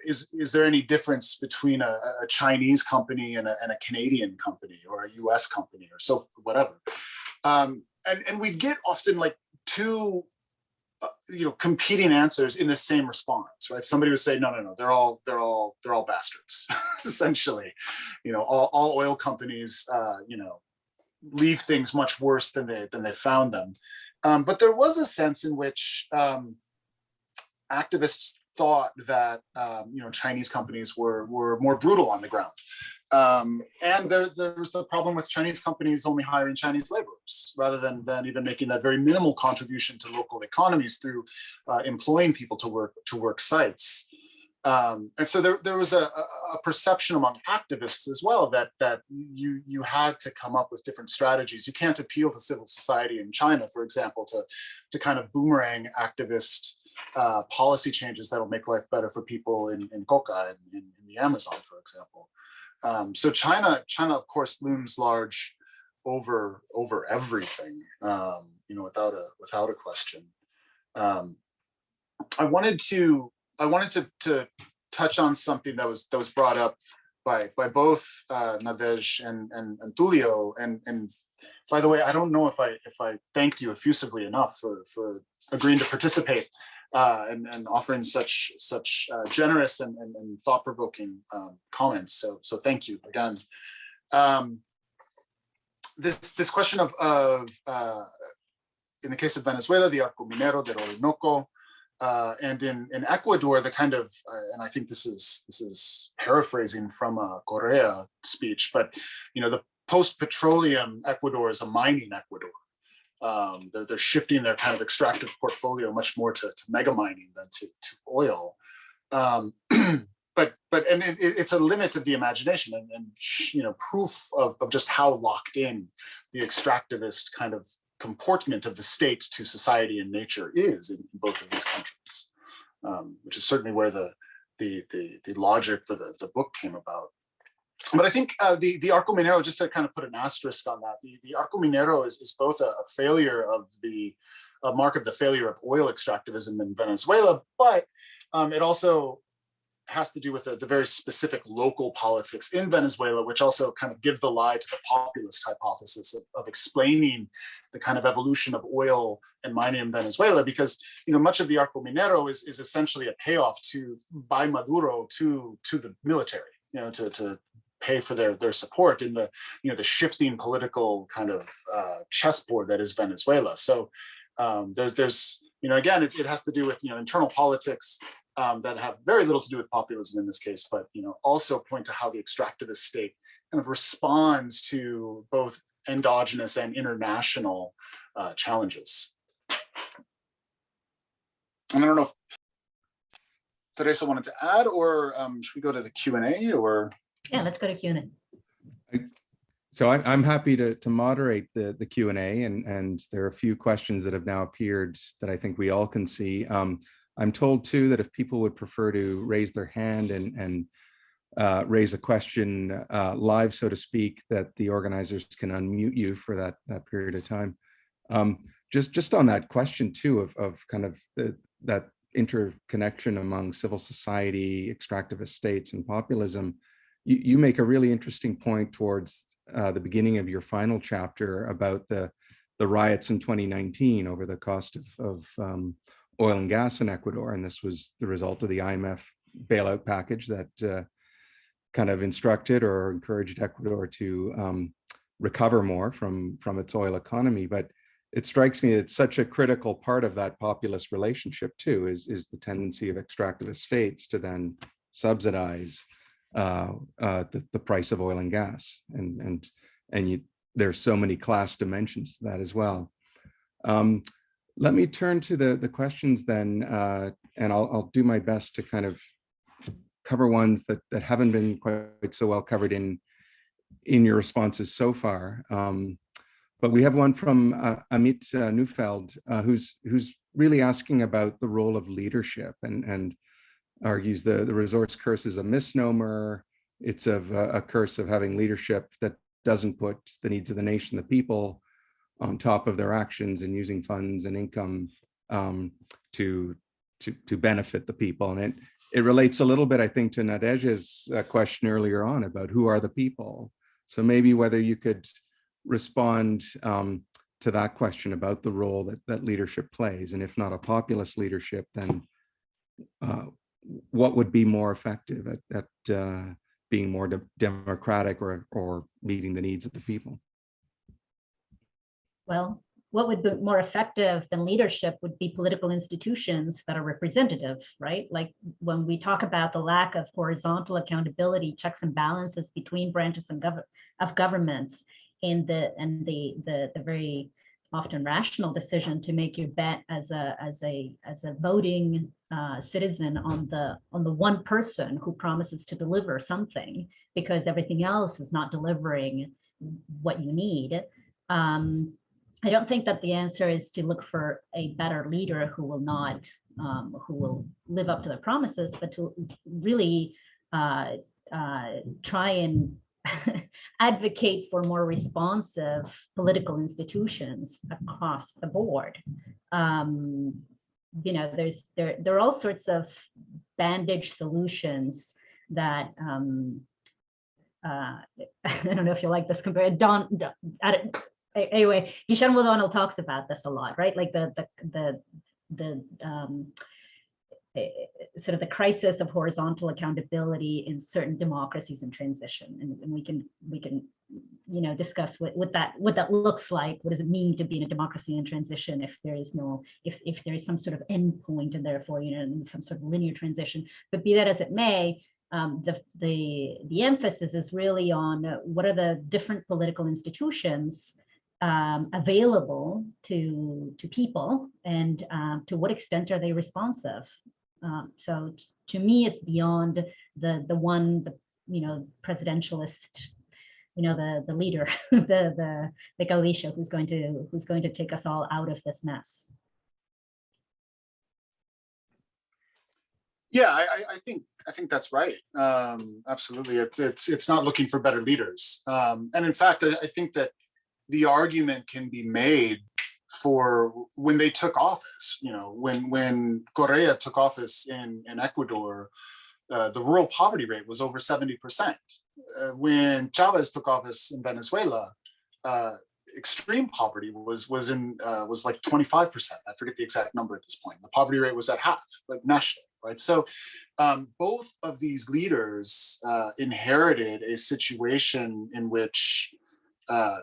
[SPEAKER 4] is there any difference between a Chinese company and a Canadian company, or a US company, or so whatever? And we'd get often like two competing answers in the same response, right? Somebody would say, no, they're all bastards, essentially. All oil companies, leave things much worse than they found them. But there was a sense in which activists thought that Chinese companies were more brutal on the ground. And there was the problem with Chinese companies only hiring Chinese laborers rather than even making that very minimal contribution to local economies through employing people to work sites. And so there was a perception among activists as well that you had to come up with different strategies. You can't appeal to civil society in China, for example, to kind of boomerang activist policy changes that'll make life better for people in Coca and in the Amazon, for example. So China, of course, looms large over everything, without a question. I wanted to touch on something that was brought up by both Nadej and Tulio. And by the way, I don't know if I thanked you effusively enough for agreeing to participate and offering such generous and thought-provoking comments. So thank you again. This question of in the case of Venezuela, the Arco Minero del Orinoco, and in Ecuador, the kind of and I think this is paraphrasing from a Correa speech, but the post-petroleum Ecuador is a mining Ecuador. They're shifting their kind of extractive portfolio much more to mega mining than to oil. But it's a limit of the imagination and proof of just how locked in the extractivist kind of comportment of the state to society and nature is in both of these countries, which is certainly where the logic for the book came about. But I think the Arco Minero, just to kind of put an asterisk on that, the Arco Minero is both a failure of a mark of the failure of oil extractivism in Venezuela, but it also has to do with the very specific local politics in Venezuela, which also kind of give the lie to the populist hypothesis of explaining the kind of evolution of oil and mining in Venezuela, because much of the Arco Minero is essentially a payoff by Maduro to the military, to pay for their support in the shifting political kind of chessboard that is Venezuela. So there's again, it has to do with internal politics that have very little to do with populism in this case, but also point to how the extractivist state kind of responds to both endogenous and international challenges. And I don't know if Teresa wanted to add, or should we go to the Q&A, or?
[SPEAKER 5] Yeah, let's go to Q&A.
[SPEAKER 1] So I'm happy to moderate the Q&A, and there are a few questions that have now appeared that I think we all can see. I'm told too that if people would prefer to raise their hand and raise a question live, so to speak, that the organizers can unmute you for that period of time. Just on that question too of kind of that interconnection among civil society, extractive estates, and populism, you make a really interesting point towards the beginning of your final chapter about the riots in 2019 over the cost of oil and gas in Ecuador, and this was the result of the IMF bailout package that kind of instructed or encouraged Ecuador to recover more from its oil economy. But it strikes me it's such a critical part of that populist relationship too, is the tendency of extractive states to then subsidize the price of oil and gas, and there's so many class dimensions to that as well. Let me turn to the questions then, and I'll do my best to kind of cover ones that haven't been quite so well covered in your responses so far. But we have one from Amit Neufeld, who's really asking about the role of leadership and argues the resource curse is a misnomer. It's a curse of having leadership that doesn't put the needs of the nation, the people, on top of their actions and using funds and income to benefit the people. And it relates a little bit, I think, to Nadej's question earlier on about who are the people. So maybe whether you could respond to that question about the role that leadership plays. And if not a populist leadership, then what would be more effective at being more democratic or meeting the needs of the people?
[SPEAKER 5] Well, what would be more effective than leadership would be political institutions that are representative, right? Like when we talk about the lack of horizontal accountability, checks and balances between branches of governments, and the very often rational decision to make your bet as a voting citizen on the one person who promises to deliver something because everything else is not delivering what you need. I don't think that the answer is to look for a better leader who will not, who will live up to their promises, but to really try and advocate for more responsive political institutions across the board. You know, there are all sorts of bandage solutions that I don't know if you like this compared. Anyway, Hisham O'Donnell talks about this a lot, right? Like the sort of the crisis of horizontal accountability in certain democracies in transition, and we can you know discuss what that looks like. What does it mean to be in a democracy in transition if there is no if there is some sort of endpoint and therefore you know some sort of linear transition? But be that as it may, the emphasis is really on what are the different political institutions available to people, and to what extent are they responsive? So to me, it's beyond the you know presidentialist, you know the leader, the caudillo who's going to take us all out of this mess.
[SPEAKER 4] Yeah, I think that's right. Absolutely, it's not looking for better leaders, and in fact, I think that the argument can be made for when they took office. You know, when Correa took office in Ecuador, the rural poverty rate was over 70%. When Chavez took office in Venezuela, extreme poverty was like 25%. I forget the exact number at this point. The poverty rate was at half, like nationally, right? So both of these leaders inherited a situation in which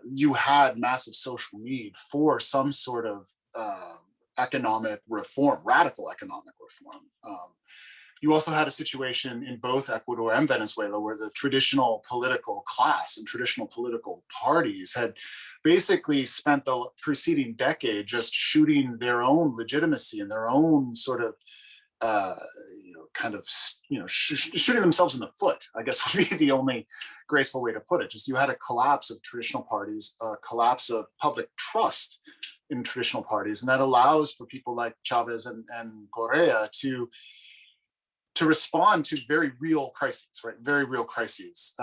[SPEAKER 4] you had massive social need for some sort of economic reform, radical economic reform. You also had a situation in both Ecuador and Venezuela where the traditional political class and traditional political parties had basically spent the preceding decade just shooting their own legitimacy and their own sort of shooting themselves in the foot, I guess would be the only graceful way to put it. Just you had a collapse of traditional parties, a collapse of public trust in traditional parties, and that allows for people like Chavez and Correa to respond to very real crises, right? Very real crises.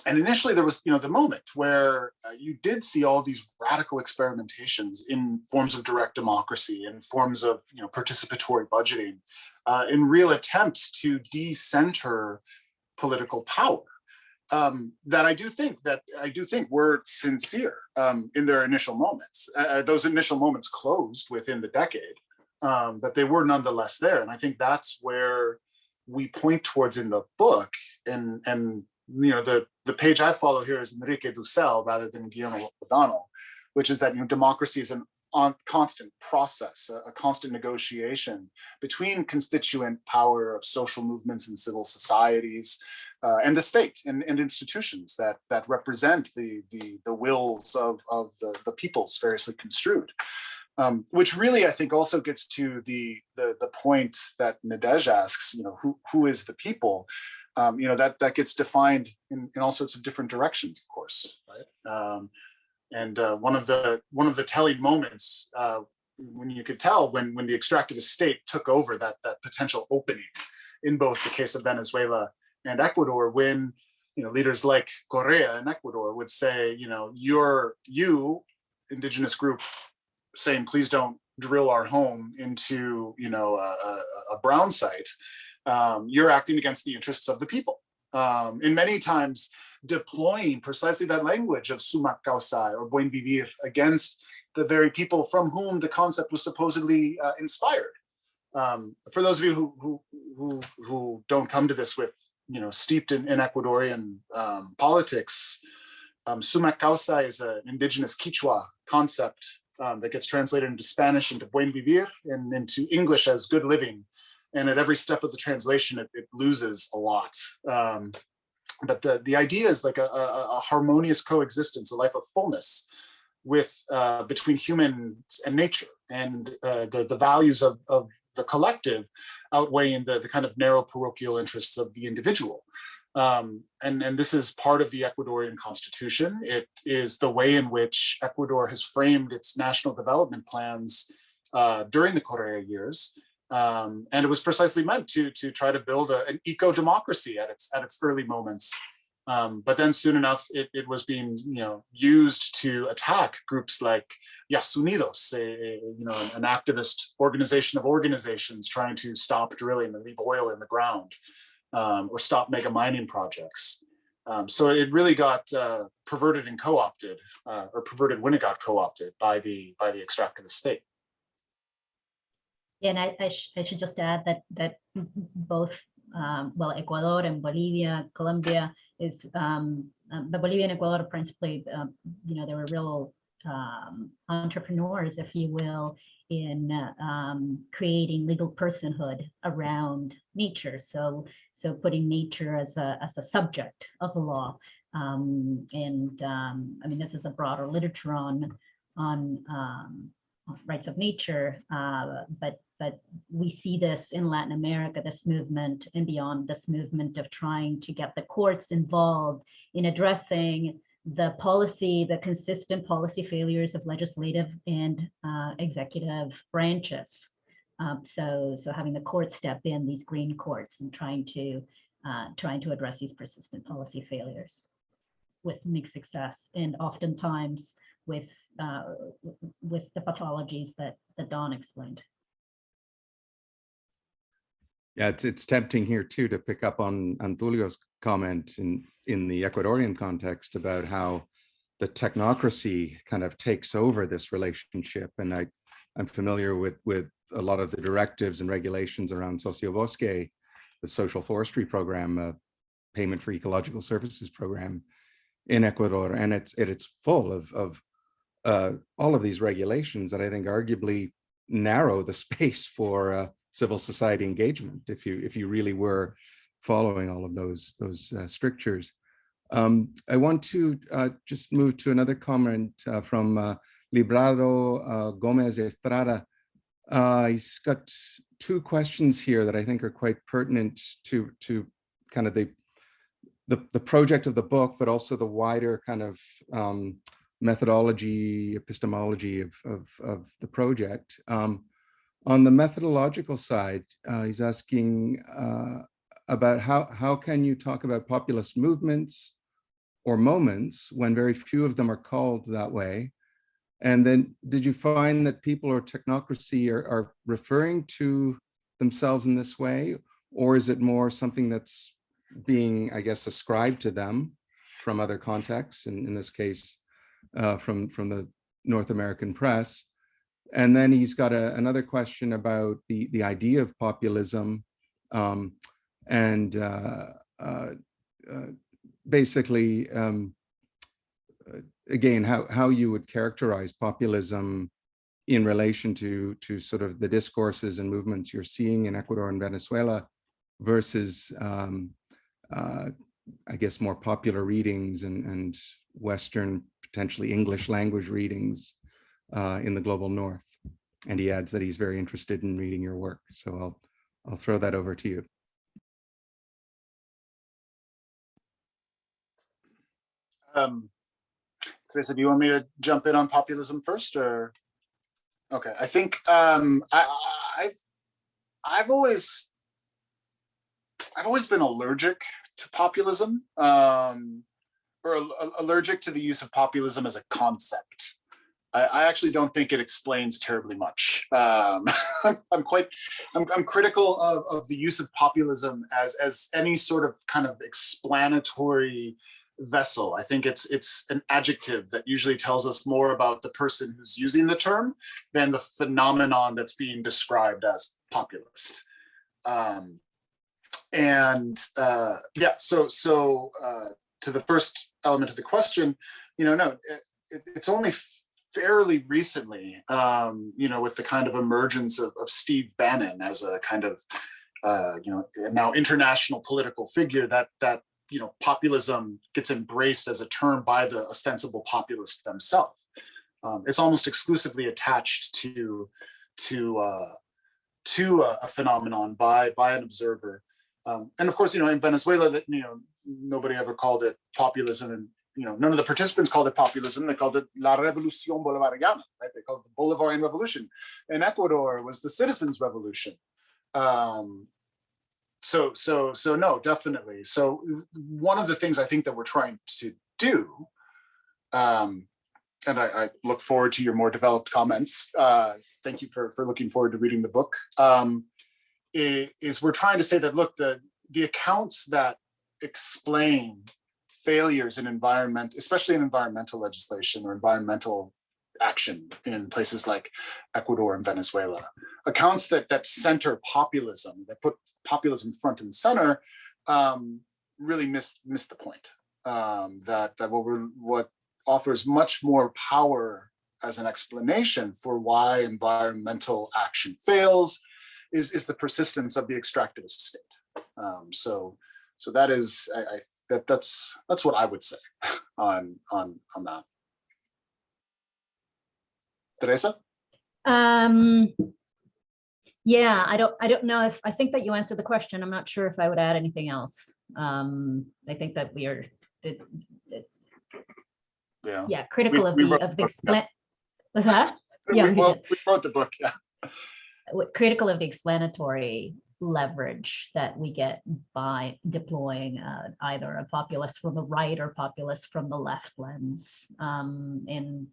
[SPEAKER 4] And initially there was, the moment where you did see all these radical experimentations in forms of direct democracy, in forms of, participatory budgeting, in real attempts to decenter political power. That I do think were sincere in their initial moments. Those initial moments closed within the decade, but they were nonetheless there. And I think that's where we point towards in the book. And the page I follow here is Enrique Dussel rather than Guillermo O'Donnell, which is that democracy is an constant process, a constant negotiation between constituent power of social movements and civil societies, and the state and institutions that represent the wills of the peoples variously construed. Which really, I think, also gets to the point that Nadej asks, who is the people? That gets defined in all sorts of different directions, of course, right? And one of the telling moments when you could tell when the extractive estate took over that potential opening in both the case of Venezuela and Ecuador, when leaders like Correa in Ecuador would say, you indigenous group saying, please don't drill our home into a brown site. You're acting against the interests of the people. And many times deploying precisely that language of sumak causai or buen vivir against the very people from whom the concept was supposedly inspired. For those of you who don't come to this with, steeped in Ecuadorian politics, sumak causai is an indigenous Quechua concept that gets translated into Spanish into buen vivir and into English as good living. And at every step of the translation, it loses a lot. But the idea is like a harmonious coexistence, a life of fullness with between humans and nature, and the values of the collective outweighing the kind of narrow parochial interests of the individual. And this is part of the Ecuadorian constitution. It is the way in which Ecuador has framed its national development plans during the Correa years. And it was precisely meant to try to build an eco-democracy at its early moments. But then soon enough, it was being used to attack groups like Yas Unidos, an activist organization of organizations trying to stop drilling and leave oil in the ground, or stop mega mining projects. So it really got perverted and co-opted, or perverted when it got co-opted by the extractive estate.
[SPEAKER 5] Yeah, and I should just add that both Ecuador and Bolivia, Colombia is but Bolivia and Ecuador principally, they were real entrepreneurs, if you will, in creating legal personhood around nature. So putting nature as a subject of the law, and I mean, this is a broader literature on rights of nature, but we see this in Latin America, this movement, and beyond, this movement of trying to get the courts involved in addressing the consistent policy failures of legislative and executive branches. So having the courts step in, these green courts, and trying to address these persistent policy failures with mixed success, and oftentimes with the pathologies that Don explained.
[SPEAKER 1] Yeah, it's tempting here too to pick up on Tulio's comment in the Ecuadorian context about how the technocracy kind of takes over this relationship. And I'm familiar with a lot of the directives and regulations around Sociobosque, the social forestry program, payment for ecological services program in Ecuador, and it's full of all of these regulations that I think arguably narrow the space for civil society engagement if you really were following all of those strictures. I want to just move to another comment from Librado Gomez Estrada. He's got two questions here that I think are quite pertinent to kind of the project of the book, but also the wider kind of methodology, epistemology of the project. On the methodological side, he's asking about how can you talk about populist movements or moments when very few of them are called that way? And then did you find that people or technocracy are referring to themselves in this way? Or is it more something that's being, I guess, ascribed to them from other contexts, and in this case, from the North American press? And then he's got another question about the idea of populism, and basically, again, how you would characterize populism in relation to sort of the discourses and movements you're seeing in Ecuador and Venezuela versus, I guess, more popular readings and Western, potentially English language readings in the global North. And he adds that he's very interested in reading your work. So I'll throw that over to you.
[SPEAKER 4] Teresa, do you want me to jump in on populism first, or? Okay, I think I've always been allergic to populism, or allergic to the use of populism as a concept. I actually don't think it explains terribly much. I'm critical of the use of populism as any sort of kind of explanatory vessel. I think it's an adjective that usually tells us more about the person who's using the term than the phenomenon that's being described as populist. To the first element of the question, no, it's only fairly recently, with the kind of emergence of Steve Bannon as a kind of, now international political figure that populism gets embraced as a term by the ostensible populists themselves. It's almost exclusively attached to a phenomenon by an observer. And of course, in Venezuela, that nobody ever called it populism, and none of the participants called it populism. They called it La Revolución Bolivariana, right? They called it the Bolivarian Revolution. In Ecuador, it was the Citizens' Revolution. So no, definitely. So one of the things I think that we're trying to do, and I look forward to your more developed comments. Thank you for looking forward to reading the book. Is we're trying to say that, look, the accounts that explain failures in especially in environmental legislation or environmental action in places like Ecuador and Venezuela, accounts that center populism, that put populism front and center, really miss the point. That what offers much more power as an explanation for why environmental action fails is the persistence of the extractivist state. So that is, that's what I would say on that. Teresa?
[SPEAKER 5] Yeah, I don't know if I think that you answered the question. I'm not sure if I would add anything else. I think that we are critical of the explanatory. What's that? Yeah,
[SPEAKER 4] we wrote the book. Yeah.
[SPEAKER 5] Critical of the explanatory leverage that we get by deploying either a populist from the right or populist from the left lens, and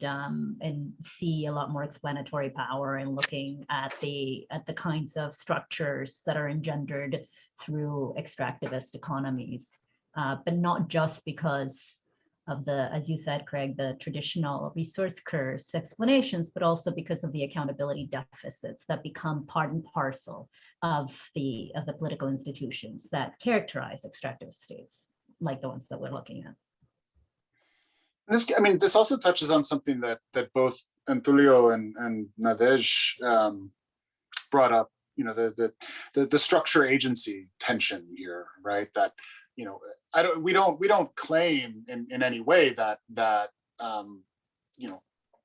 [SPEAKER 5] see a lot more explanatory power in looking at the kinds of structures that are engendered through extractivist economies, but not just because of the, as you said, Craig, the traditional resource curse explanations, but also because of the accountability deficits that become part and parcel of the political institutions that characterize extractive states, like the ones that we're looking at.
[SPEAKER 4] This also touches on something that both Antulio and Nadej brought up. The structure agency tension here, right? That we don't claim in any way that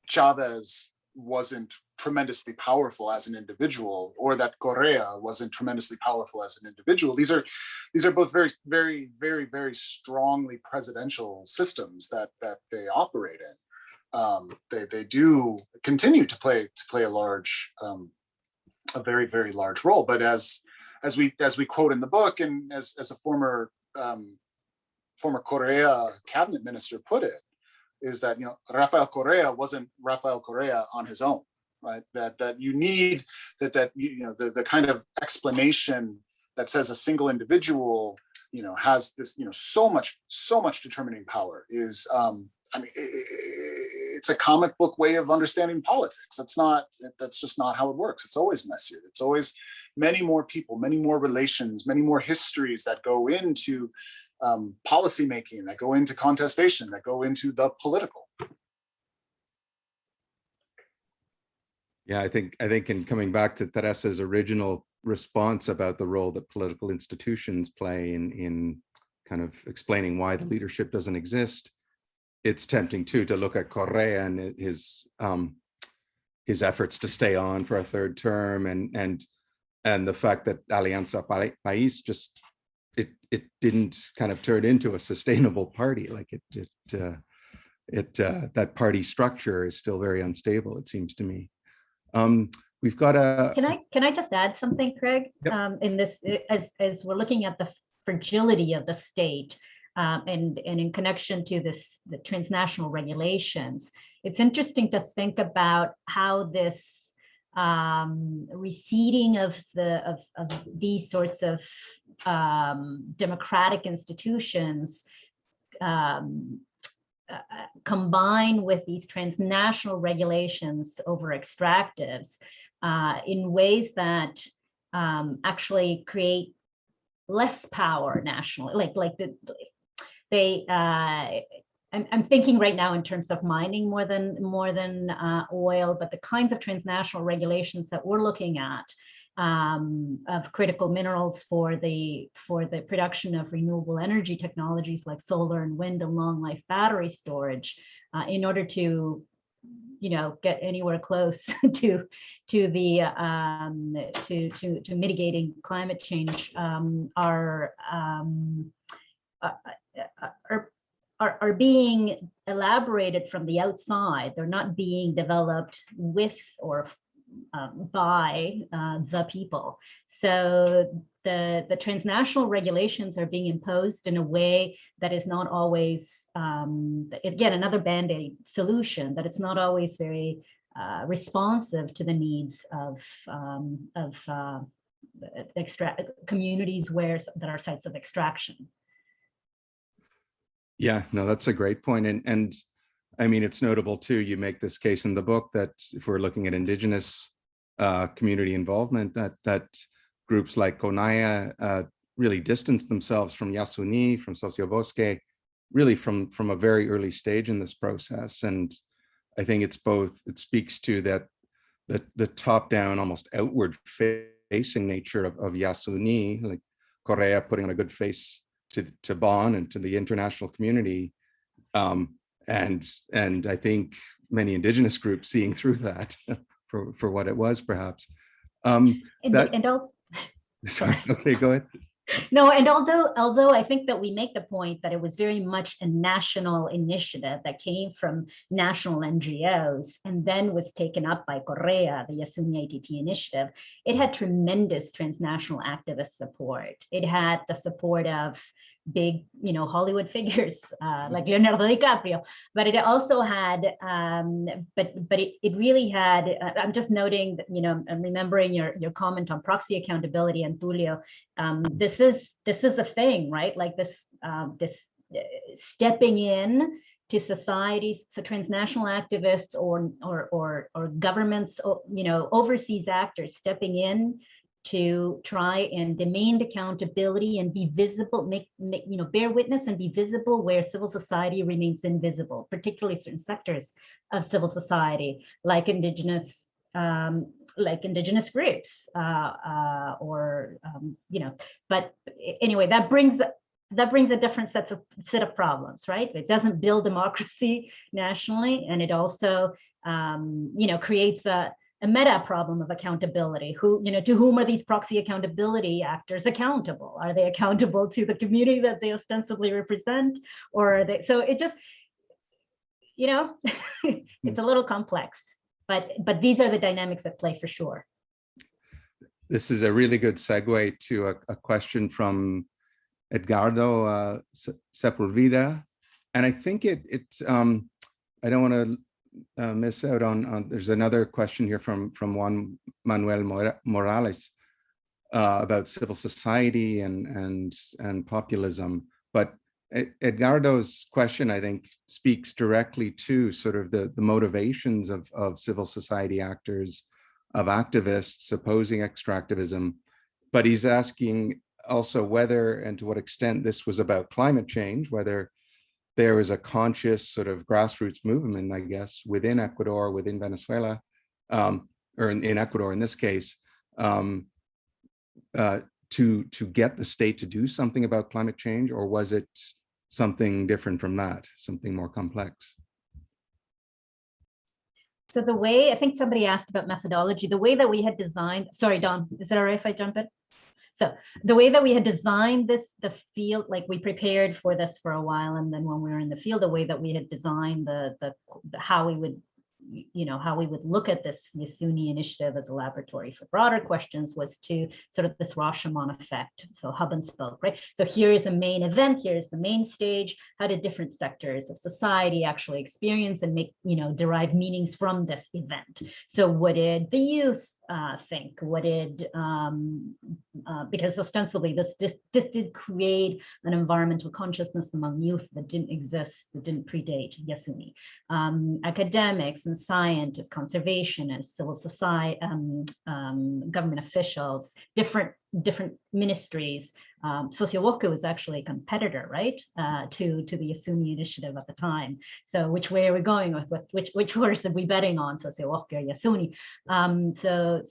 [SPEAKER 4] Chavez wasn't tremendously powerful as an individual, or that Correa wasn't tremendously powerful as an individual. These are both very, very, very, very strongly presidential systems that they operate in. They do continue to play a very, very large role. But as we quote in the book, and as a former Correa cabinet minister put it, is that Rafael Correa wasn't Rafael Correa on his own, right? That you need the kind of explanation that says a single individual has this so much determining power is it's a comic book way of understanding politics. That's just not how it works. It's always messier. It's always many more people, many more relations, many more histories that go into policy making, that go into contestation, that go into the political.
[SPEAKER 1] Yeah, I think in coming back to Teresa's original response about the role that political institutions play in kind of explaining why the leadership doesn't exist, it's tempting too to look at Correa and his efforts to stay on for a third term, and the fact that Alianza País just it didn't kind of turn into a sustainable party. Like that party structure is still very unstable, it seems to me. We've got a.
[SPEAKER 5] Can I just add something, Craig? Yep. In this, as we're looking at the fragility of the state, and in connection to the transnational regulations, it's interesting to think about how this receding of these sorts of democratic institutions combine with these transnational regulations over extractives in ways that actually create less power nationally. I'm thinking right now in terms of mining more than oil, but the kinds of transnational regulations that we're looking at of critical minerals for the production of renewable energy technologies like solar and wind and long life battery storage, in order to get anywhere close to mitigating climate change, are being elaborated from the outside. They're not being developed with or by the people. So the transnational regulations are being imposed in a way that is not always, again, another band-aid solution, that it's not always very responsive to the needs of communities that are sites of extraction.
[SPEAKER 1] Yeah, no, that's a great point. And I mean, it's notable too, you make this case in the book that if we're looking at indigenous community involvement, that groups like Conaya really distance themselves from Yasuni, from Sociobosque, really from a very early stage in this process. And I think it's both, it speaks to that the top-down, almost outward facing nature of Yasuni, like Correa putting on a good face to Bon and to the international community. And I think many indigenous groups seeing through that for what it was, perhaps. Sorry, okay, go ahead.
[SPEAKER 5] No, and although I think that we make the point that it was very much a national initiative that came from national NGOs and then was taken up by Correa, the Yasuni ATT initiative, it had tremendous transnational activist support. It had the support of big, Hollywood figures like Leonardo DiCaprio, but it also had, but it really had. I'm just noting that, I'm remembering your comment on proxy accountability, and Tulio. This is a thing, right? Like this stepping in to societies, so transnational activists or governments, overseas actors stepping in to try and demand accountability and be visible, bear witness and be visible where civil society remains invisible, particularly certain sectors of civil society, like indigenous groups, but anyway, that brings a different set of problems, right? It doesn't build democracy nationally, and it also, creates a meta problem of accountability. To whom are these proxy accountability actors accountable? Are they accountable to the community that they ostensibly represent, or are they? So it just, it's a little complex. But these are the dynamics at play for sure.
[SPEAKER 1] This is a really good segue to a question from Edgardo Sepulveda. And I think it's I don't want to miss out on, there's another question here from Juan Manuel Morales about civil society and populism. But Edgardo's question, I think, speaks directly to sort of the motivations of civil society actors, of activists opposing extractivism. But he's asking also whether and to what extent this was about climate change, whether there is a conscious sort of grassroots movement, I guess, within Ecuador, within Venezuela, or in Ecuador in this case, to get the state to do something about climate change, or was it something different from that, something more complex?
[SPEAKER 5] So the way, I think somebody asked about methodology, the way that we had designed, sorry, Don, is it all right if I jump in? So the way that we had designed the field, like we prepared for this for a while, and then when we were in the field, the way that we had designed how we would look at this Yasuni initiative as a laboratory for broader questions was to sort of this Rashomon effect. So hub and spoke, right? So here is a main event, here is the main stage. How did different sectors of society actually experience and make, derive meanings from this event? So what did the youth think? What did, because ostensibly this did create an environmental consciousness among youth that didn't exist, that didn't predate Yasuni. Academics and scientists, conservationists, civil society, government officials, different ministries. Sociowoke was actually a competitor, right, to the Yasuni initiative at the time. So which way are we going with, which horse are we betting on, Sociowoke or Yasuni? So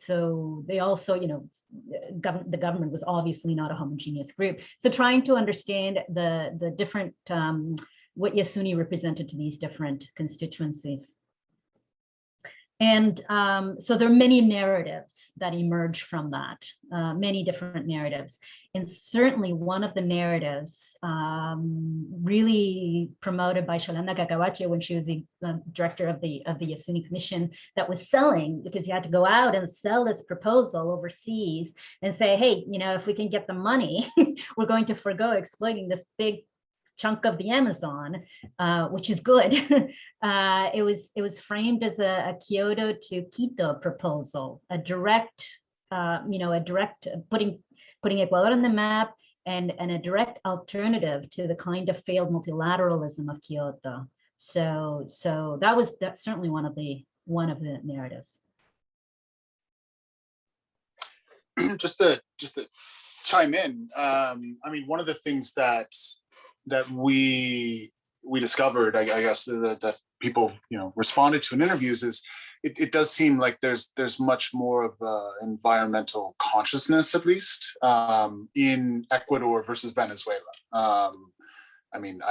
[SPEAKER 5] they also, you know, the government was obviously not a homogeneous group. So trying to understand the different, what Yasuni represented to these different constituencies. And so there are many narratives that emerge from that, many different narratives. And certainly one of the narratives really promoted by Shalanda Kakawache when she was the director of the Yasuni Commission, that was selling, because you had to go out and sell this proposal overseas and say, hey, you know, if we can get the money, we're going to forego exploiting this big chunk of the Amazon, which is good. It was framed as a Kyoto to Quito proposal, a direct, putting Ecuador on the map, and a direct alternative to the kind of failed multilateralism of Kyoto. So that's certainly one of the narratives.
[SPEAKER 4] Just to chime in, I mean, one of the things that we discovered, I guess, that people, you know, responded to in interviews is it does seem like there's much more of environmental consciousness, at least, in Ecuador versus Venezuela. I mean,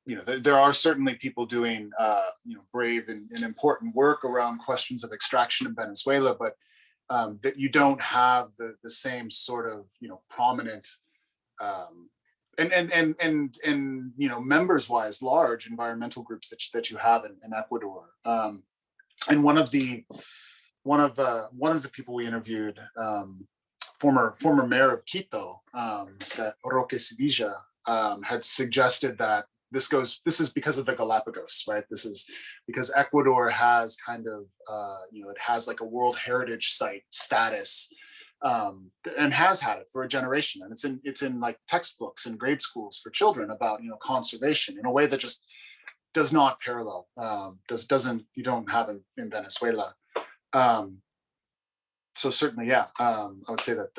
[SPEAKER 4] there are certainly people doing, brave and important work around questions of extraction in Venezuela, but that you don't have the same sort of, prominent and members wise large environmental groups that you have in Ecuador. And one of the people we interviewed, former mayor of Quito, Roque Sevilla, had suggested that this is because of the Galapagos, right? This is because Ecuador has kind of it has like a World Heritage Site status, and has had it for a generation, and it's in like textbooks in grade schools for children about conservation in a way that just does not parallel, you don't have in Venezuela. So certainly, yeah, I would say that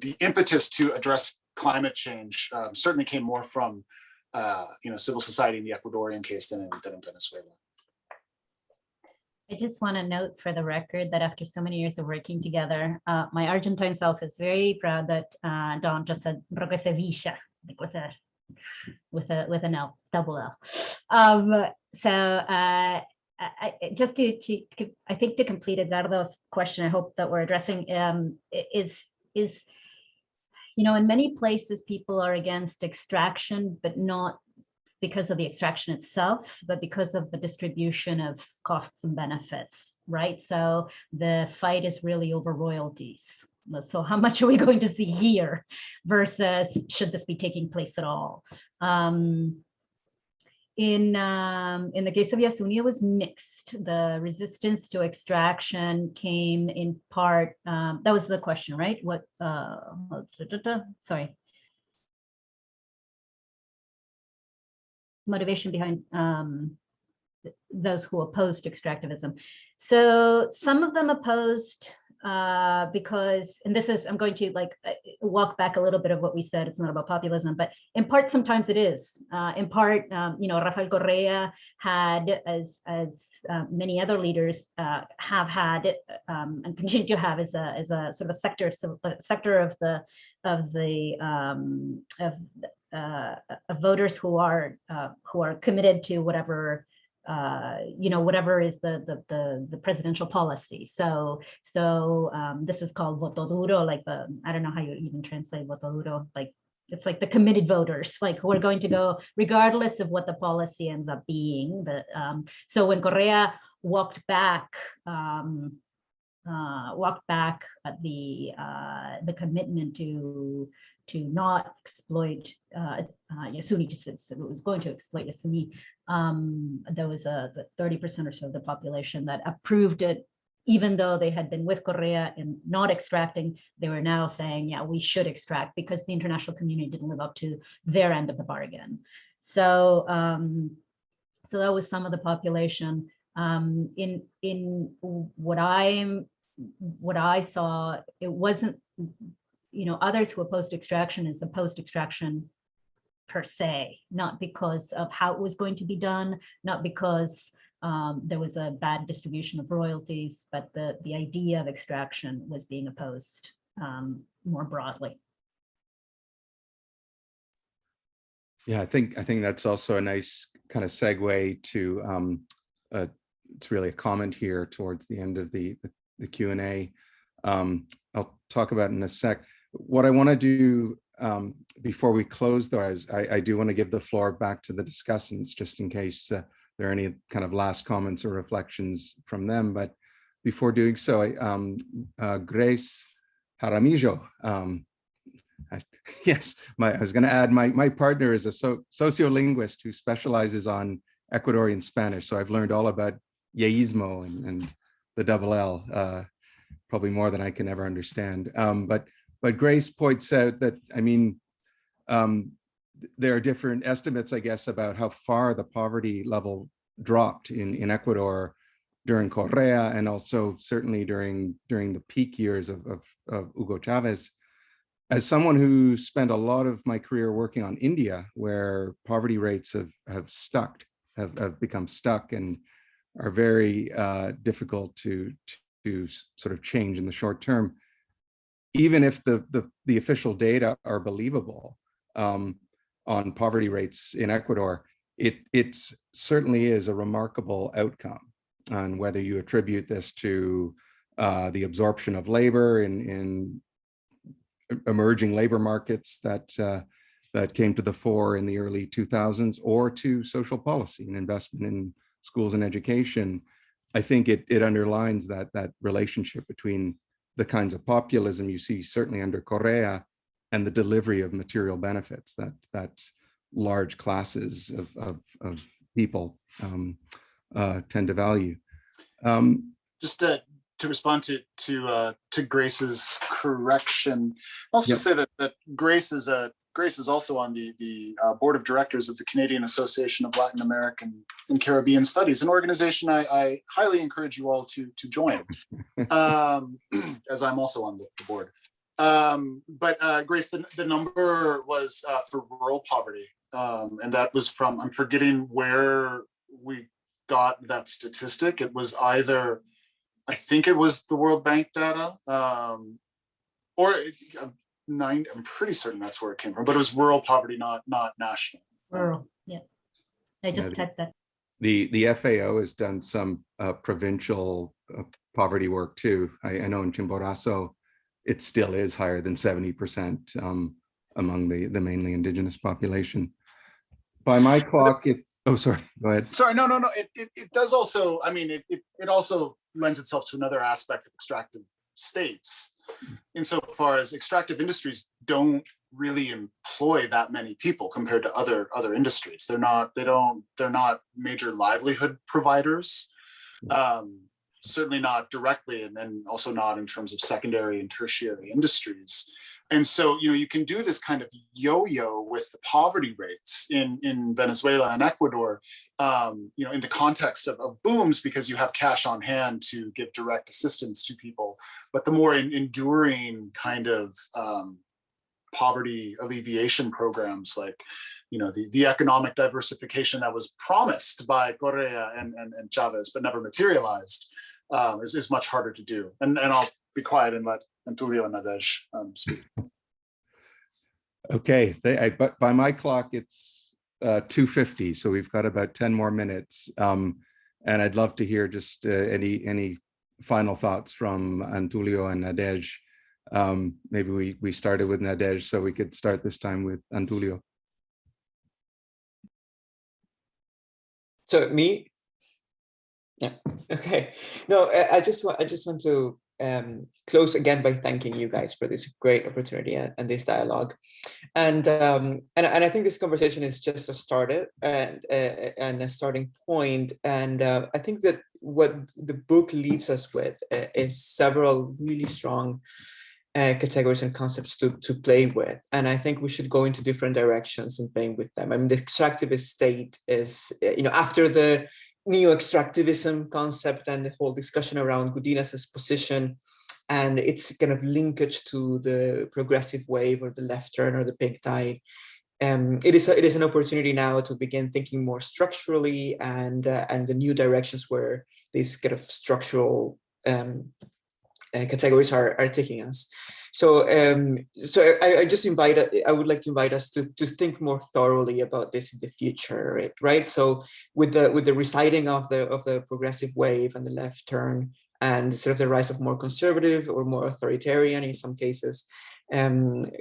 [SPEAKER 4] the impetus to address climate change certainly came more from civil society in the Ecuadorian case than in Venezuela.
[SPEAKER 5] I just want to note for the record that after so many years of working together, my Argentine self is very proud that Don just said Roque Sevilla, like with an L, double L. Just I think to complete Edgardo's question, I hope that we're addressing is in many places people are against extraction, but not because of the extraction itself, but because of the distribution of costs and benefits, right? So the fight is really over royalties. So how much are we going to see here versus should this be taking place at all? In the case of Yasuni, it was mixed. The resistance to extraction came in part, that was the question, right? What, sorry. Motivation behind those who opposed extractivism. So some of them opposed because, and this is, I'm going to walk back a little bit of what we said, it's not about populism, but in part, sometimes it is. In part, Rafael Correa had, as many other leaders have had and continue to have as a sort of a sector of voters who are committed to whatever whatever is the presidential policy. So this is called voto duro, like I don't know how you even translate voto duro, like it's like the committed voters, like who are going to go regardless of what the policy ends up being. But so when Correa walked back walked back at the commitment to not exploit Sunni descendants. So it was going to exploit the Sunni. There was the 30% or so of the population that approved it, even though they had been with Correa and not extracting. They were now saying, yeah, we should extract, because the international community didn't live up to their end of the bargain. So so that was some of the population. In what I saw, it wasn't, others who opposed extraction is opposed extraction per se, not because of how it was going to be done, not because there was a bad distribution of royalties, but the idea of extraction was being opposed more broadly.
[SPEAKER 1] Yeah, I think that's also a nice kind of segue to it's really a comment here towards the end of the Q&A. I'll talk about it in a sec. What I want to do before we close, though, is I do want to give the floor back to the discussants, just in case there are any kind of last comments or reflections from them. But before doing so, Grace Jaramillo. Yes, I was going to add, my partner is a sociolinguist who specializes on Ecuadorian Spanish. So I've learned all about yeísmo and the double L, probably more than I can ever understand. But Grace points out that, I mean, there are different estimates, I guess, about how far the poverty level dropped in Ecuador during Correa, and also certainly during the peak years of Hugo Chavez. As someone who spent a lot of my career working on India, where poverty rates have become stuck and are very difficult to sort of change in the short term, even if the official data are believable on poverty rates in Ecuador, it certainly is a remarkable outcome. And whether you attribute this to the absorption of labor in emerging labor markets that came to the fore in the early 2000s, or to social policy and investment in schools and education, I think it underlines that relationship between the kinds of populism you see certainly under Correa and the delivery of material benefits that large classes of people tend to value.
[SPEAKER 4] Just to respond to Grace's correction, I'll also say that Grace is also on the board of directors of the Canadian Association of Latin American and Caribbean Studies, an organization I highly encourage you all to join, as I'm also on the board. But Grace, the number was for rural poverty, and that was from, I'm forgetting where we got that statistic. It was either, I think it was the World Bank data, or I'm pretty certain that's where it came from, but it was rural poverty, not national.
[SPEAKER 5] Rural, yeah. I just typed that.
[SPEAKER 1] The FAO has done some provincial poverty work too. I know in Chimborazo, it still is higher than 70% among the mainly indigenous population. By my clock, oh, sorry, go ahead.
[SPEAKER 4] Sorry, no. It does also, I mean, it also lends itself to another aspect of extractive states, insofar as extractive industries don't really employ that many people compared to other industries. They're not major livelihood providers, certainly not directly, and also not in terms of secondary and tertiary industries. And so, you can do this kind of yo-yo with the poverty rates in Venezuela and Ecuador, in the context of booms, because you have cash on hand to give direct assistance to people. But the more enduring kind of poverty alleviation programs, like, the economic diversification that was promised by Correa and Chavez, but never materialized, is much harder to do. And I'll be quiet and let Antulio and Nadej speak.
[SPEAKER 1] Okay, but by my clock, it's 2:50, so we've got about 10 more minutes. And I'd love to hear just any final thoughts from Antulio and Nadej. Maybe we started with Nadej, so we could start this time with Antulio.
[SPEAKER 3] So me? Yeah. Okay. No, I just want to close again by thanking you guys for this great opportunity and this dialogue. And I think this conversation is just a starter and a starting point. And I think that what the book leaves us with is several really strong categories and concepts to play with. And I think we should go into different directions in playing with them. I mean, the extractive estate is, after the neo-extractivism concept and the whole discussion around Godinez's position and its kind of linkage to the progressive wave or the left turn or the pink tide, it is an opportunity now to begin thinking more structurally and the new directions where these kind of structural categories are taking us. So I would like to invite us to think more thoroughly about this in the future, right? So with the reciting of the progressive wave and the left turn and sort of the rise of more conservative or more authoritarian in some cases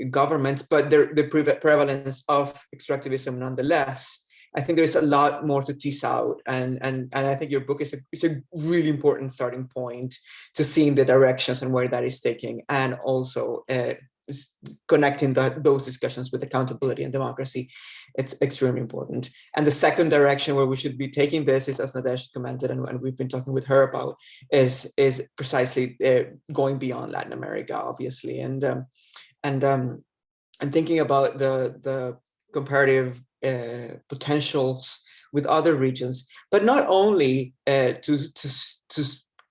[SPEAKER 3] governments, but the prevalence of extractivism nonetheless, I think there's a lot more to tease out, and I think your book is a really important starting point to seeing the directions and where that is taking, and also connecting those discussions with accountability and democracy. It's extremely important. And the second direction where we should be taking this is, as Nadesh commented, and we've been talking with her about, is precisely going beyond Latin America, obviously, and thinking about the comparative potentials with other regions, but not only to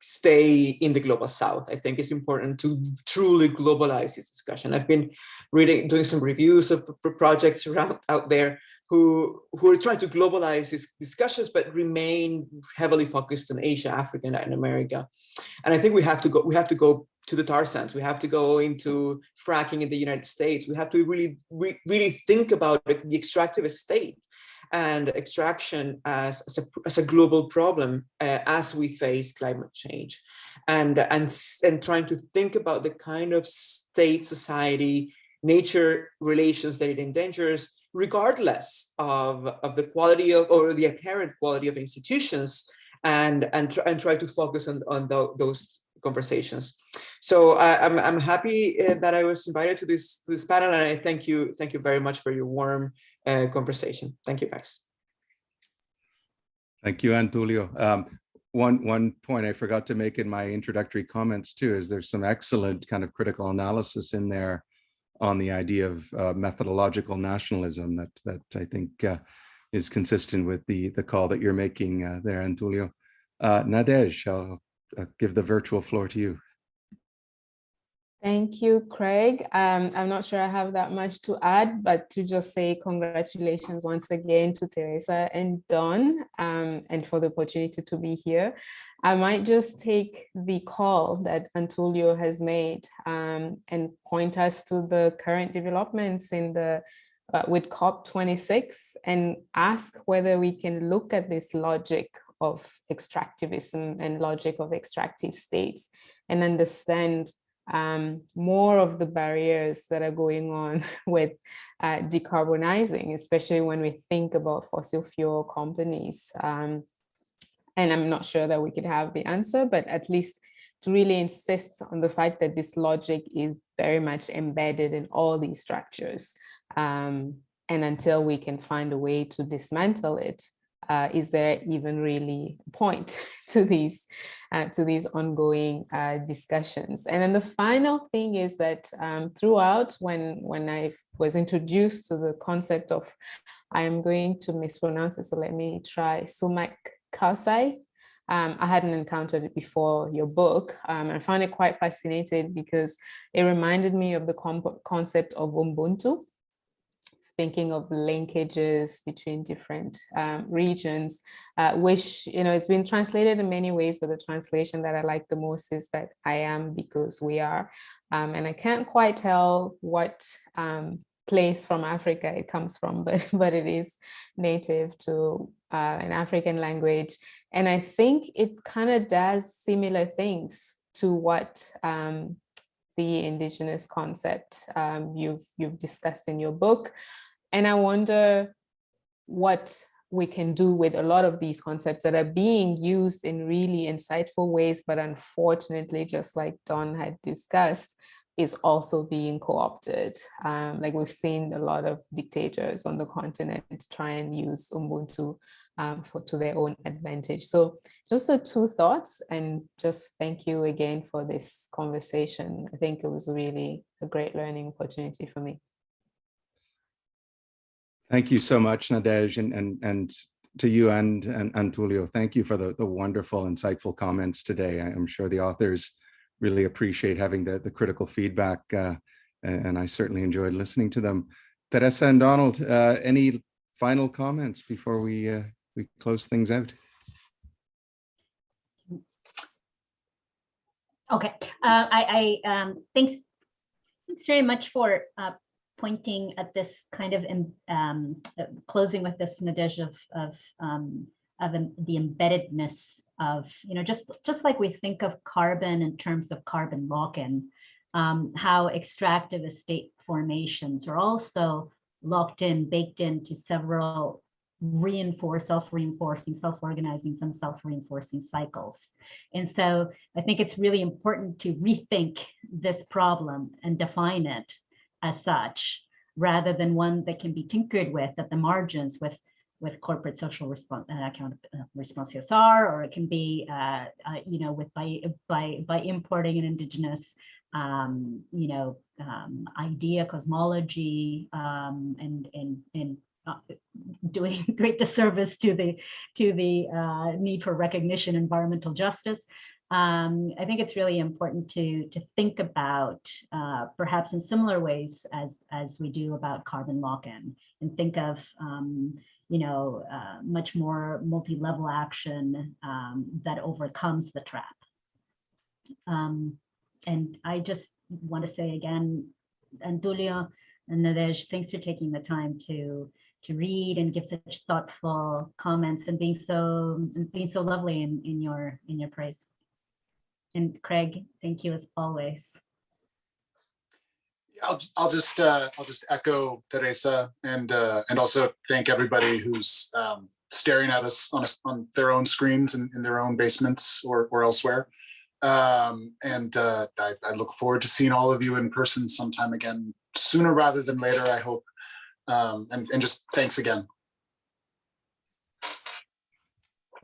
[SPEAKER 3] stay in the global south. I think it's important to truly globalize this discussion. I've been doing some reviews of projects out there who are trying to globalize these discussions, but remain heavily focused on Asia, Africa, and Latin America. And I think we have to go to the tar sands. We have to go into fracking in the United States. We have to really think about the extractive estate and extraction as a global problem as we face climate change, and trying to think about the kind of state, society, nature relations that it endangers, regardless of the quality of or the apparent quality of institutions, and try to focus on those conversations. So I'm happy that I was invited to this panel, and I thank you very much for your warm conversation. Thank you, guys.
[SPEAKER 1] Thank you, Antulio. One point I forgot to make in my introductory comments too is there's some excellent kind of critical analysis in there on the idea of methodological nationalism that I think is consistent with the call that you're making there, Antulio. Nadej, I'll give the virtual floor to you.
[SPEAKER 2] Thank you, Craig. I'm not sure I have that much to add, but to just say congratulations once again to Teresa and Don, and for the opportunity to be here. I might just take the call that Antulio has made and point us to the current developments in with COP26 and ask whether we can look at this logic of extractivism and logic of extractive states and understand more of the barriers that are going on with decarbonizing, especially when we think about fossil fuel companies. And I'm not sure that we could have the answer, but at least to really insist on the fact that this logic is very much embedded in all these structures. And until we can find a way to dismantle it, is there even really a point to these ongoing discussions? And then the final thing is that throughout, when I was introduced to the concept of, I am going to mispronounce it, so let me try, sumak kausai. I hadn't encountered it before your book. I found it quite fascinating because it reminded me of the concept of Ubuntu. Thinking of linkages between different regions, which, it's been translated in many ways, but the translation that I like the most is that I am because we are. And I can't quite tell what place from Africa it comes from, but it is native to an African language. And I think it kind of does similar things to what the indigenous concept you've discussed in your book. And I wonder what we can do with a lot of these concepts that are being used in really insightful ways, but unfortunately, just like Don had discussed, is also being co-opted. Like we've seen a lot of dictators on the continent try and use Ubuntu to their own advantage. So just the two thoughts, and just thank you again for this conversation. I think it was really a great learning opportunity for me.
[SPEAKER 1] Thank you so much, Nadej, and to you and Tulio, thank you for the wonderful, insightful comments today. I'm sure the authors really appreciate having the critical feedback, and I certainly enjoyed listening to them. Teresa and Donald, any final comments before we close things out?
[SPEAKER 5] Okay, thanks very much for pointing at this kind of closing with this, Nadej, of the embeddedness of, just like we think of carbon in terms of carbon lock-in, how extractive estate formations are also locked in, baked into several self-reinforcing, self-organizing, some self-reinforcing cycles. And so I think it's really important to rethink this problem and define it as such, rather than one that can be tinkered with at the margins with corporate social response CSR, or it can be with by importing an indigenous idea, cosmology, and doing great disservice to the need for recognition, environmental justice. I think it's really important to think about, perhaps in similar ways as we do about carbon lock-in, and think of much more multi-level action that overcomes the trap. And I just want to say again, Tulio and Nadej, thanks for taking the time to read and give such thoughtful comments, and being so lovely in your praise. And Craig, thank you as always.
[SPEAKER 4] I'll just echo Teresa, and also thank everybody who's staring at us on their own screens in their own basements or elsewhere. I look forward to seeing all of you in person sometime again, sooner rather than later, I hope. And just thanks again.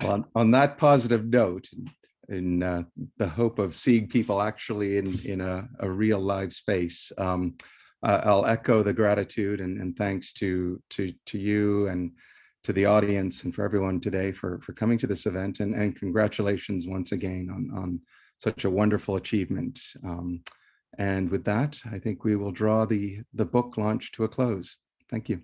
[SPEAKER 1] Well, on that positive note, in the hope of seeing people actually in a real live space, I'll echo the gratitude and thanks to you and to the audience and for everyone today for coming to this event, and congratulations once again on such a wonderful achievement. And with that, I think we will draw the book launch to a close. Thank you.